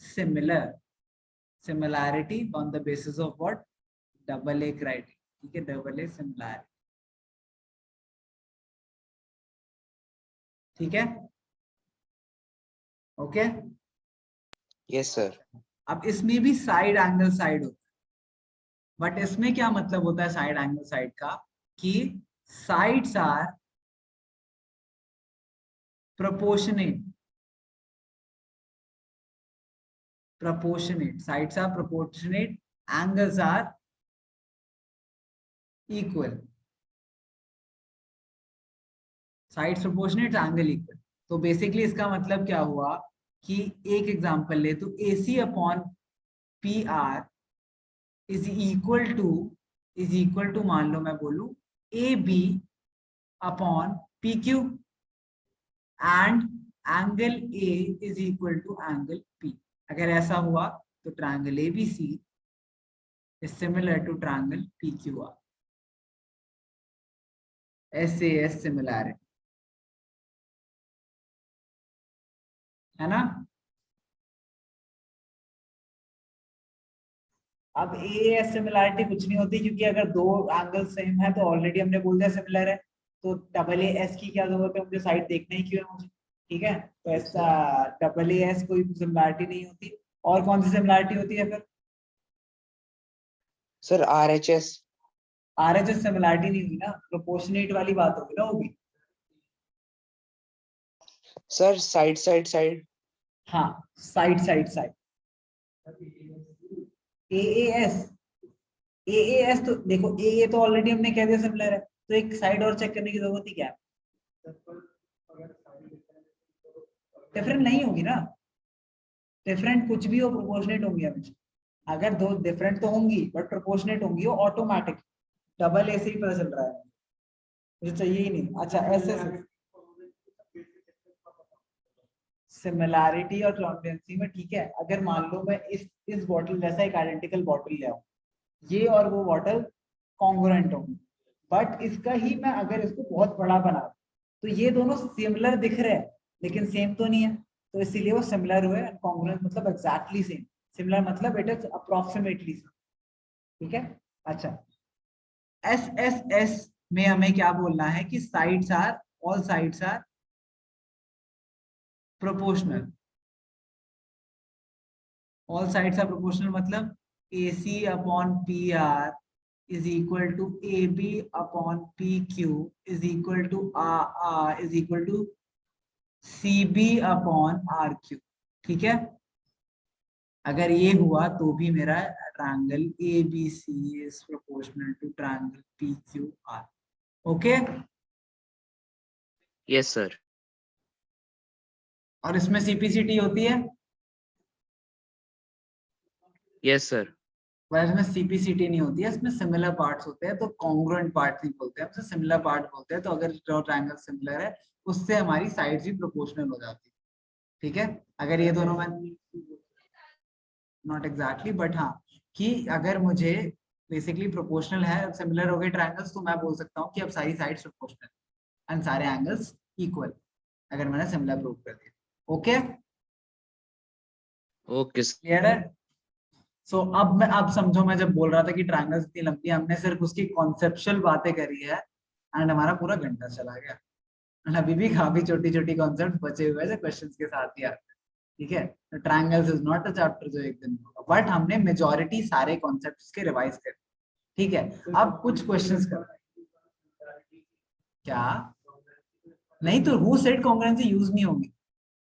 similar. Similarity on the basis of what? Double A criteria, ठीक है, डबल ए सिमिलैरिटी, ठीक है, ओके। Yes sir. अब इसमें भी साइड एंगल साइड होता है, बट इसमें क्या मतलब होता है साइड एंगल साइड का? कि sides are proportionate, sides are proportionate, angles are equal, sides proportionate, angle equal। तो बेसिकली इसका मतलब क्या हुआ कि एक एग्जांपल ले तो AC upon PR is equal to मान लो मैं बोलूं AB upon PQ, and angle A is equal to angle P। अगर ऐसा हुआ तो triangle ABC is similar to triangle PQR, SAS similarity, है ना। अब AS सिमिलैरिटी कुछ नहीं होती, क्योंकि अगर दो एंगल सेम है तो ऑलरेडी हमने बोल दिया सिमिलर है, तो डबल एस की क्या जरूरत है? मुझे साइड देखना ही क्यों है मुझे, ठीक है। तो ऐसा डबल एस कोई सिमिलैरिटी नहीं होती। और कौन सी सिमिलैरिटी होती है फिर? Sir RHS। RHS सिमिलैरिटी नहीं हुई ना, प्रोपोर्शनेट वाली बात होगी ना, होगी। Sir side side side. हाँ, side side side. AAS, AAS तो देखो, ए तो ऑलरेडी हमने कह दिया सिमिलर है, तो एक साइड और चेक करने की जरूरत ही क्या है? डिफरेंट नहीं होगी ना, डिफरेंट कुछ भी हो प्रोपोर्शनेट होंगी हमेशा। अगर दो डिफरेंट तो होंगी बट प्रोपोर्शनेट होंगी, वो ऑटोमेटिक। डबल ए से ही पता चल रहा है, मुझे चाहिए ही नहीं। अच्छा, ऐसे सिमिलैरिटी और कॉन्ग्रुएंसी में ठीक है, अगर मान लो मैं इस बॉटल जैसा एक आइडेंटिकल बॉटल ले आऊं, ये और वो बॉटल कॉन्ग्रुएंट होंगी, बट इसका ही मैं अगर इसको बहुत बड़ा बना दूं, तो ये दोनों सिमिलर दिख रहे हैं लेकिन सेम तो नहीं है, तो इसीलिए वो सिमिलर हुए। कॉन्ग्रुएंट मतलब एग्जैक्टली सेम, सिमिलर मतलब इट इज अप्रोक्सीमेटली सेम। ठीक है। अच्छा, एस एस एस में हमें क्या बोलना है कि sides are, all sides are proportional. All sides are proportional मतलब AC upon PR is equal to AB upon PQ is equal to R is equal to CB upon RQ। ठीक है, अगर ये हुआ तो भी मेरा triangle ABC is proportional to triangle PQR। Okay, yes sir. और इसमें CPCT होती है, यस सर। वैसे में CPCT नहीं होती है, इसमें सिमिलर पार्ट्स होते हैं, तो कॉन्ग्रुएंट पार्ट नहीं बोलते हैं, उसे सिमिलर पार्ट बोलते हैं। तो अगर जो ट्रायंगल सिमिलर है उससे हमारी साइड्स भी प्रोपोर्शनल हो जाती है। ठीक है, अगर ये दोनों में नॉट एग्जैक्टली बट हाँ, कि अगर मुझे बेसिकली प्रोपोर्शनल है, सिमिलर हो गए ट्रायंगल्स, तो मैं बोल सकता हूँ कि अब सारी साइड्स प्रोपोर्शनल एंड सारे एंगल्स इक्वल, अगर मैंने सिमिलर प्रूव कर दिया। ओके, ओके क्लियर है? सो अब समझो, मैं जब बोल रहा था कि ट्रायंगल्स इतनी लंबी, हमने सिर्फ उसकी कॉन्सेप्चुअल बातें करी है एंड हमारा पूरा घंटा चला गया, एंड अभी भी काफी छोटी छोटी कॉन्सेप्ट बचे हुए हैं जो क्वेश्चंस के साथ ही आते हैं। ठीक है, तो triangles is not a chapter जो एक दिन में होगा, बट हमने मेजॉरिटी सारे कॉन्सेप्ट्स के रिवाइज कर। ठीक है, अब कुछ क्वेश्चंस कर, क्या नहीं, तो हु सेड कॉन्ग्रुएंसी यूज नहीं होगी?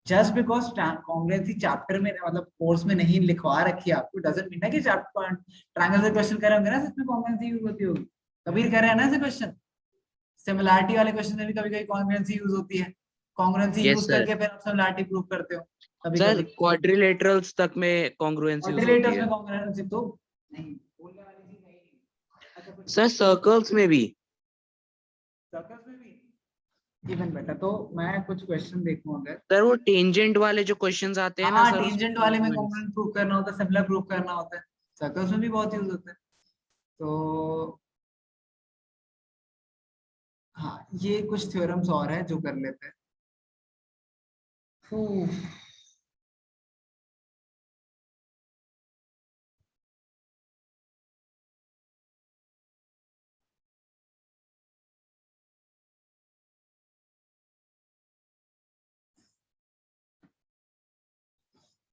जस्ट बिकॉज कॉन्ग्रुएंसी चैप्टर में मतलब कोर्स में नहीं लिखवा रखी है आपको, डजंट मीन ना कि चैप्टर ट्रायंगल से क्वेश्चन कर रहे होंगे ना जिसमें कॉन्ग्रुएंसी यूज होती होगी। कबीर कर रहे हैं ना ऐसे क्वेश्चन, सिमिलैरिटी वाले क्वेश्चन में भी कभी कभी कॉन्ग्रुएंसी यूज होती है, कॉन्ग्रुएंसी यस यूज सर। करके फिर आप सिमिलैरिटी प्रूव करते हो कभी सर कभी। क्वाड्रिलेटरल्स तक में कॉन्ग्रुएंस यूज होती क्वाड्रिलेटरल्स है। में कॉन्ग्रुएंसी तो नहीं, बोलने वाली चीज नहीं है। अच्छा, कुछ सर सर्कल्स में भी। सर्कल्स में भी इवन बेटर। तो मैं कुछ क्वेश्चन देखूं अगर, सर वो टेंजेंट वाले जो क्वेश्चंस आते हैं ना हाँ सर, उसमें टेंजेंट वाले में कॉन्ग्रुएंस। कॉन्ग्रुएंट प्रूव करना होता है, सिमिलर प्रूव करना होता है, सर्कल्स में भी बहुत यूज होता है। तो हाँ, ये कुछ थ्योरम्स और है जो कर लेते हैं। फू,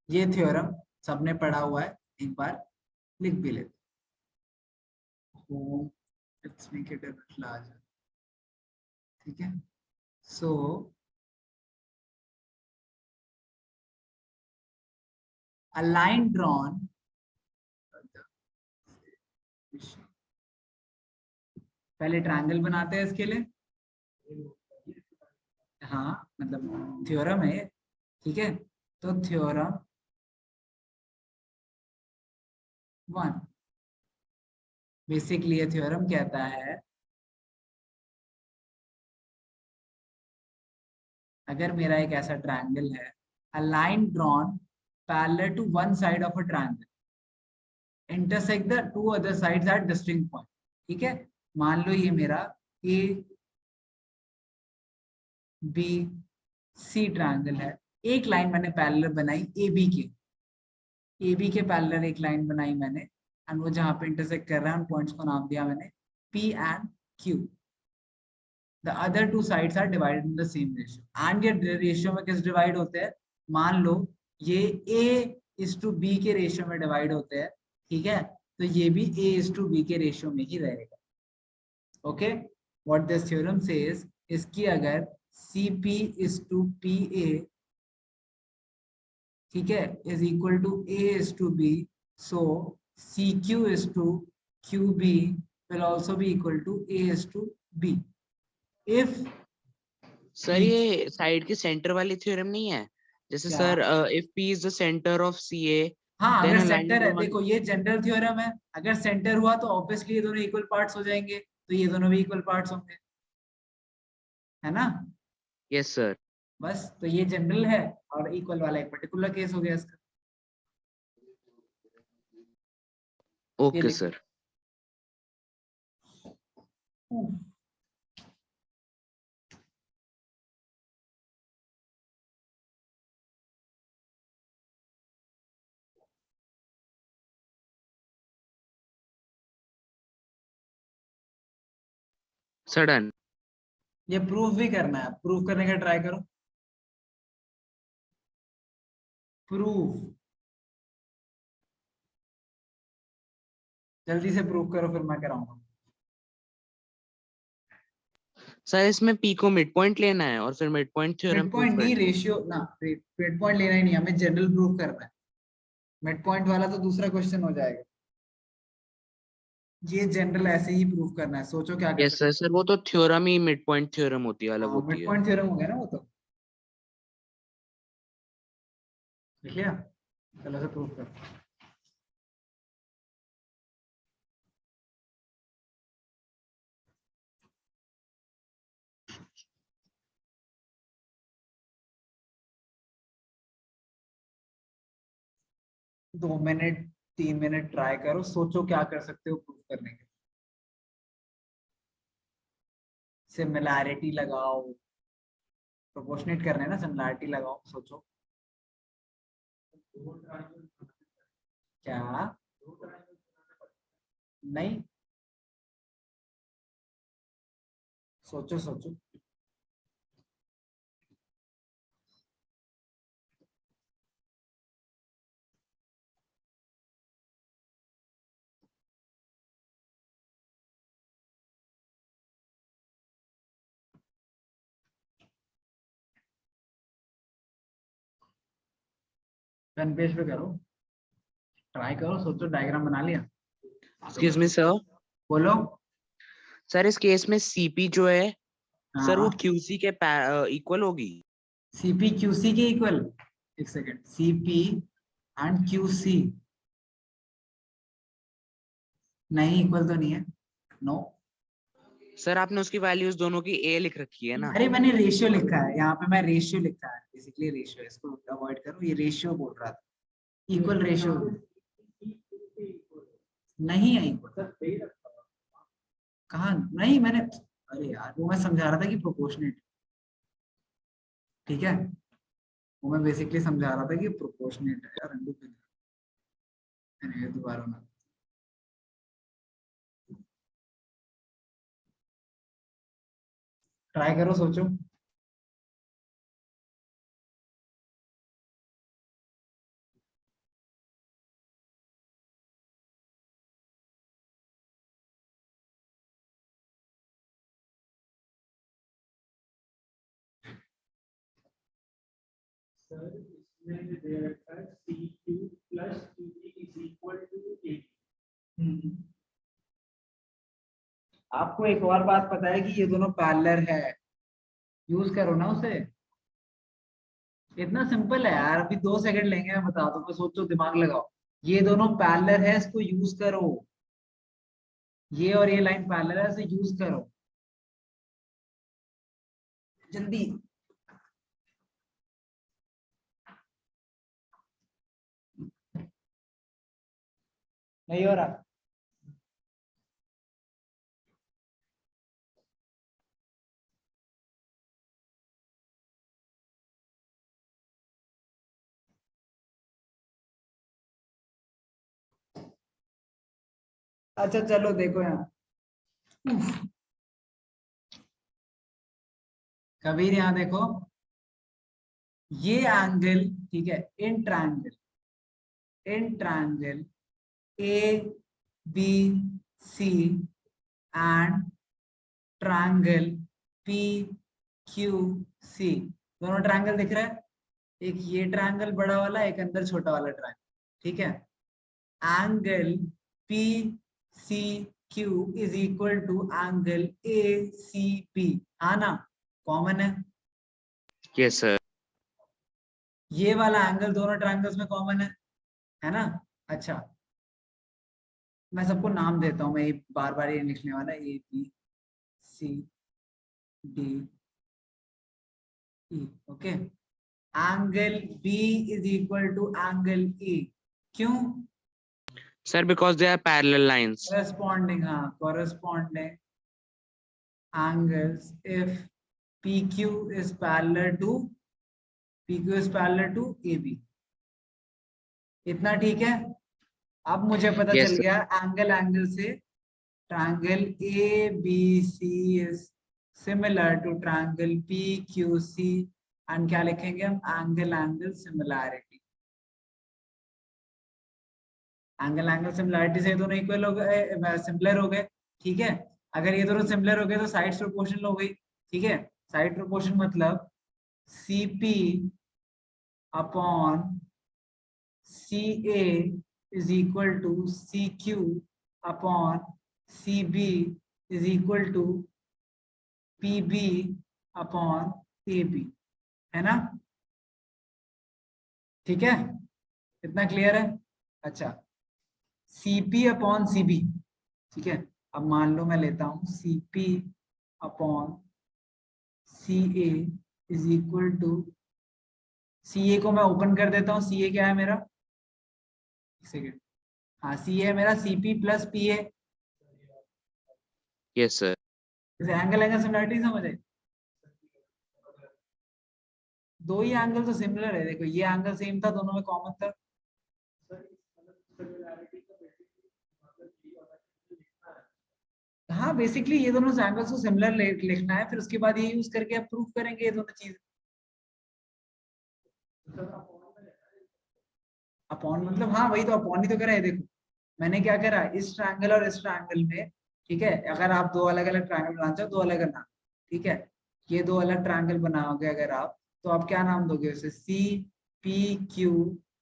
ये थ्योरम सबने पढ़ा हुआ है, एक बार लिख भी लेते हैं। Let's make it a bit larger. ठीक है, सो a line drawn, पहले ट्रायंगल बनाते हैं इसके लिए। हाँ मतलब थ्योरम है ये। ठीक है, तो थ्योरम 1 बेसिकली ये थ्योरम कहता है, अगर मेरा एक ऐसा ट्रायंगल है, a line drawn parallel to one side of a triangle intersect the two other sides at distinct point। ठीक है, मान लो ये मेरा ए बी सी ट्रायंगल है, एक लाइन मैंने पैरेलल बनाई ए बी के पैरेलल एक लाइन बनाई मैंने, एंड वो जहां पे इंटरसेक्ट कर रहा है उन पॉइंट्स को नाम दिया मैंने P and Q। The other two sides are divided in the same ratio, and ये रेशियो में किस डिवाइड होते हैं? मान लो ये A:B के रेशियो में डिवाइड होते हैं। ठीक है, तो ये भी A:B के रेशियो में ही रहेगा। Okay, what this theorem says, इसकी अगर CP is to PA, ठीक है, is equal to A is to B, so CQ is to QB will also be equal to A is to B. If sir ये side के centre वाली theorem नहीं है? जैसे क्या? Sir if P is the centre of CA हाँ, then अगर a line centre है, ड्रॉन। देखो ये जनरल थ्योरम है, अगर सेंटर हुआ तो ऑब्वियसली ये दोनों इक्वल पार्ट्स हो जाएंगे, तो ये दोनों भी इक्वल पार्ट्स होंगे, है ना? Yes sir. बस, तो ये जनरल है और इक्वल वाला एक पर्टिकुलर केस हो गया इसका। ये ओके लिख सर। सडन। ये प्रूफ भी करना है, प्रूफ करने का ट्राई करो। प्रूफ, जल्दी से प्रूफ करो, फिर मैं कराऊंगा। सर इसमें P को मिड पॉइंट लेना है और फिर mid point theorem mid prove point नहीं, करना है। रेशियो ना, मिड पॉइंट लेना ही नहीं, हमें जनरल प्रूफ करना है। मिड पॉइंट वाला तो दूसरा क्वेश्चन हो जाएगा, ये जनरल ऐसे ही प्रूफ करना है, सोचो क्या कर यस सकते सर। सर वो तो थ्योरम ही मिड पॉइंट थ्योरम होती है, हो। अलग हाँ, होती मिड है। पॉइंट थ्योरम हो गया ना वो तो, देख लिया? चलो से प्रूफ कर। दो मिनट 3 मिनट ट्राई करो, सोचो क्या कर सकते हो प्रूफ करने के। सिमिलैरिटी लगाओ, प्रोपोर्शनेट करना है ना, सिमिलैरिटी लगाओ, सोचो। क्या? नहीं, सोचो सोचो। पेन पेज पे करो, ट्राई करो, सोचो, डायग्राम बना लिया? Excuse me sir. बोलो। सर इस केस में CP जो है सर वो हाँ, QC के इक्वल होगी। सीपी क्यूसी के इक्वल? एक सेकेंड, सीपी एंड क्यूसी नहीं, इक्वल तो नहीं है, नो। सर आपने उसकी वैल्यूज दोनों की A लिख रखी है ना? अरे मैंने रेशियो लिखा है यहाँ पे, मैं रेशियो लिखा है, बेसिकली रेशियो, इसको अवॉइड करो, ये रेशियो बोल रहा था, इक्वल रेशियो नहीं है, इक्वल कहाँ? नहीं मैंने, अरे यार वो मैं समझा रहा था कि प्रोपोर्शनेट, ठीक है, वो मैं बेसिकली समझा रहा था कि प्रोपोर्शनेट है यार, अंडू दोबारा ना। ट्राई करो, सोचो। सर इसमें दे रखा है CQ plus QB is equal to A। आपको एक और बात पता है कि ये दोनों पैरेलल है, यूज करो ना उसे। इतना सिंपल है यार, अभी 2 सेकंड लेंगे, मैं बता दूंगा, सोचो, दिमाग लगाओ। ये दोनों पैरेलल है, इसको यूज करो, ये और ये लाइन पैरेलल है, इसे यूज करो जल्दी। नहीं हो रहा? अच्छा चलो देखो यहाँ, कबीर यहाँ देखो, ये एंगल, ठीक है, in triangle ABC and triangle PQR Q C, दोनों ट्रायंगल दिख रहा है, एक ये ट्रायंगल बड़ा वाला, एक अंदर छोटा वाला ट्रायंगल, ठीक है। Angle P C Q is equal to angle A C P, हाँ ना, कॉमन है। Yes sir. ये वाला एंगल दोनों ट्रायंगल्स में कॉमन है ना। अच्छा, मैं सबको नाम देता हूँ, मैं बार बार ये लिखने वाला, A B C D E, okay. Angle B is equal to angle A, क्यों? Sir because they are parallel lines. corresponding, हाँ, corresponding angles if PQ is parallel to AB, इतना ठीक है। अब मुझे पता यस चल सर। गया एंगल से triangle ABC is similar to triangle PQC, and क्या लिखेंगे हम, एंगल सिमिलैरिटी। एंगल सिमिलैरिटी से दोनों इक्वल हो गए, सिमिलर हो गए, ठीक है। अगर ये दोनों सिमिलर हो गए तो साइड्स प्रोपोर्शनल हो गई, ठीक है। साइड प्रोपोर्शन मतलब CP upon CA is equal to CQ upon CB is equal to PB upon AB, है ना, ठीक है, इतना क्लियर है। अच्छा, CP अपॉन CB, ठीक है। अब मान लो मैं लेता हूं CP upon CA is equal to, CA को मैं ओपन कर देता हूँ, CA क्या है मेरा, एक सेकेंड, हाँ CA है मेरा CP plus PA, yes sir. Angle similarity समझ आई। दो ही एंगल तो सिमिलर है, देखो ये एंगल सेम था, दोनों में कॉमन था। हाँ बेसिकली ये दोनों एंगल्स को सिमिलर लिखना है, फिर उसके बाद ये यूज करके आप प्रूफ करेंगे ये दोनों चीज। अपॉन मतलब, हाँ वही तो, अपॉन ही तो करा है। देखो मैंने क्या करा, इस ट्रायंगल और इस ट्रायंगल में, ठीक है, अगर आप दो अलग अलग ट्रायंगल बनाना चाहो, दो अलग अलग नाम, ठीक है, ये दो अलग ट्रायंगल बनाओगे अगर आप, तो आप क्या नाम दोगे उसे, CPQ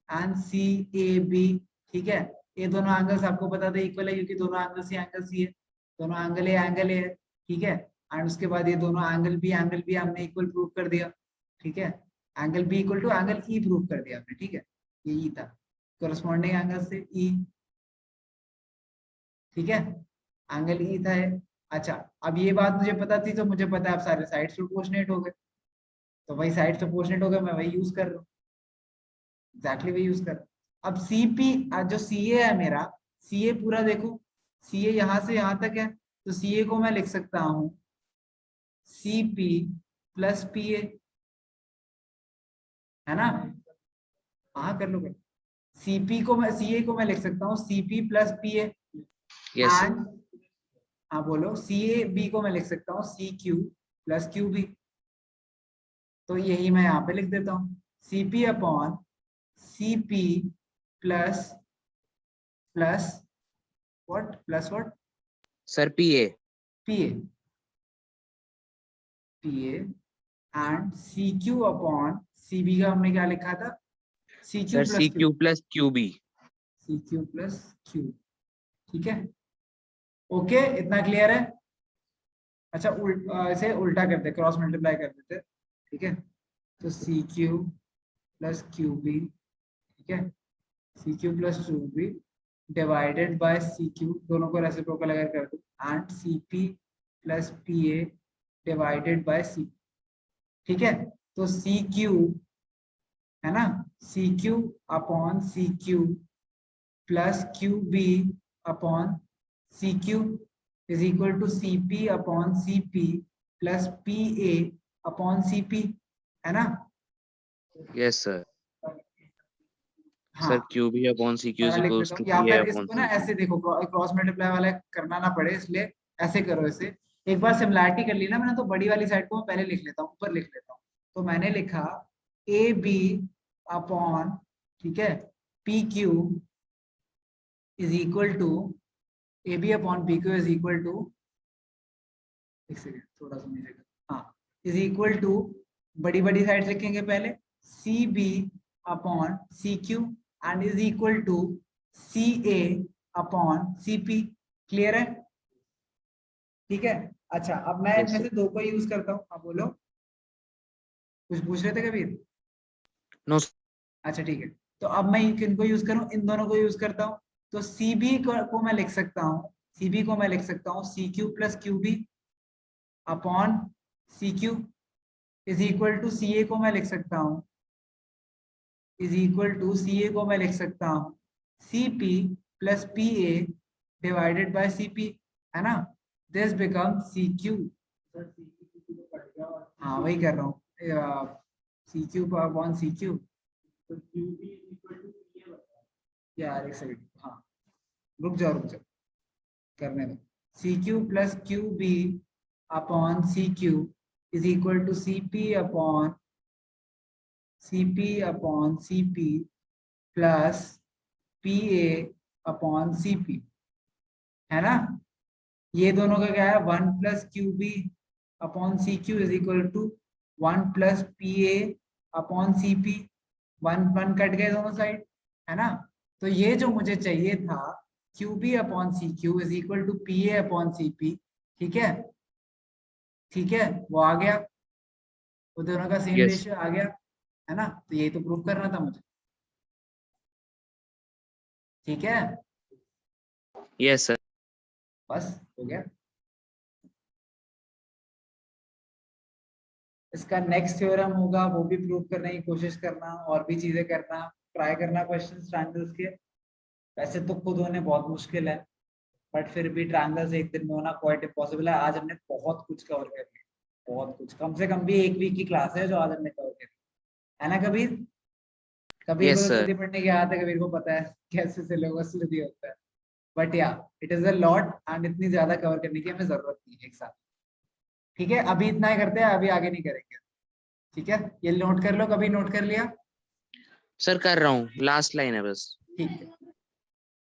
एंड CAB, ठीक है। ये दोनों एंगल्स आपको पता था इक्वल है, क्योंकि दोनों एंगल सी है, दोनों एंगल ए है, ठीक है। एंड उसके बाद ये दोनों एंगल बी हमने इक्वल प्रूव कर दिया, ठीक है। Angle B equal to angle E prove कर दिया हमने, ठीक है, ये ई था, कोरस्पॉन्डिंग एंगल से ई, ठीक है, एंगल ई था है। अच्छा, अब ये बात मुझे पता थी, तो मुझे पता है अब सारे साइड्स प्रोपोर्शनेट हो गए, तो वही साइड्स प्रोपोर्शनेट हो गए, मैं वही यूज कर रहा हूँ, एग्जैक्टली वही यूज कर रहा हूँ। अब CP जो CA है मेरा, CA पूरा देखो, CA यहाँ से यहाँ तक है, तो CA को मैं लिख सकता हूँ CP प्लस PA, है ना, हाँ कर लो कर। CA को मैं लिख सकता हूँ CP plus PA, yes sir. And हाँ बोलो, CAB को मैं लिख सकता हूँ CQ प्लस QB, तो यही मैं यहाँ पे लिख देता हूँ, CP upon CP plus plus what sir PA। PA and CQ upon CB का हमने क्या लिखा था, CQ sir plus CQ plus QB। CQ plus Q, ठीक है, ओके, इतना क्लियर है। अच्छा इसे उल्टा करते, क्रॉस मल्टीप्लाई कर देते, ठीक है, तो CQ प्लस QB, ठीक है, CQ plus QB divided by CQ, दोनों को रेसिप्रोकल अगर कर दो, and CP plus PA divided by C, ठीक है। तो CQ है ना, CQ upon CQ plus QB upon CQ is equal to CP upon CP plus PA upon CP, है ना। Yes sir. हाँ सर QB अपॉन CQ मैं is लिख इक्वल्स देता टू हूँ, या PA फिर अपॉन इसको ना CP। ऐसे देखो, क्रॉस मल्टीप्लाई वाला करना ना पड़े, इसलिए ऐसे करो इसे, एक बार सिमिलैरिटी कर ली ना मैंने, तो बड़ी वाली साइड को मैं पहले लिख लेता हूँ, ऊपर लिख लेता हूँ, तो मैंने लिखा AB अपॉन, ठीक है, PQ is equal to, AB upon PQ is equal to, एक सेकेंड थोड़ा सा मुझे, हाँ, इज इक्वल टू, बड़ी बड़ी साइड लिखेंगे पहले, C B upon C Q and is equal to C A upon C P. Clear है? ठीक है। अच्छा, अब मैं Yes, इनमें sir. से दो को यूज करता हूँ। आप बोलो, कुछ पूछ रहे थे कबीर? No, sir. अच्छा ठीक है, तो अब मैं किनको यूज करूं? इन दोनों को यूज करता हूं। तो सीबी को मैं लिख सकता हूं, सीबी को मैं लिख सकता हूं C Q plus Q B upon C Q is equal to C A को मैं लिख सकता हूं, is equal to C A को मैं लिख सकता हूं C P plus P A divided by C P, है ना? This become C Q. Sir C की तो पड़ गया और हाँ वही कर रहा हूँ, C Q upon C Q. तो Q B equal to P A बता। यार एक सेकंड, हाँ रुक जाओ करने दो। C Q plus Q B upon C Q is equal to C P upon C P plus P A upon C P, है ना? ये दोनों का क्या है? 1 plus Q B upon C Q is equal to 1 plus P A upon C P. 1 cut गए दोनों side, है ना? तो ये जो मुझे चाहिए था Q B upon C Q is equal to P A upon C P, ठीक है? ठीक है, वो आ गया, वो दोनों का सेम Yes. रेशियो आ गया, है ना? तो यही तो प्रूव करना था मुझे। ठीक है, Yes, sir. बस हो गया। इसका नेक्स्ट थ्योरम होगा, वो भी प्रूव करने की कोशिश करना, और भी चीजें करना, ट्राई करना क्वेश्चंस ट्रायंगल्स के। वैसे तो खुद होने बहुत मुश्किल है, बट फिर भी ट्रायंगल्स एक दिन में होना क्वाइट इम्पॉसिबल है। आज हमने बहुत कुछ कवर कर लिया, बहुत कुछ, कम से कम भी एक वीक की क्लास है जो आज हमने कवर कर लिया, है ना कबीर? कबीर को Yes, तो sir. स्टडी पढ़ने की आदत है, कबीर को पता है कैसे सिलेबस रेडी होता है। बट या it is a lot and इतनी ज्यादा कवर करने की हमें जरूरत नहीं है एक साथ। ठीक है, अभी इतना ही करते हैं, अभी आगे नहीं करेंगे। ठीक है, ये नोट कर लो, कभी नोट कर लिया? Sir, कर रहा हूँ. Last line है बस. ठीक है।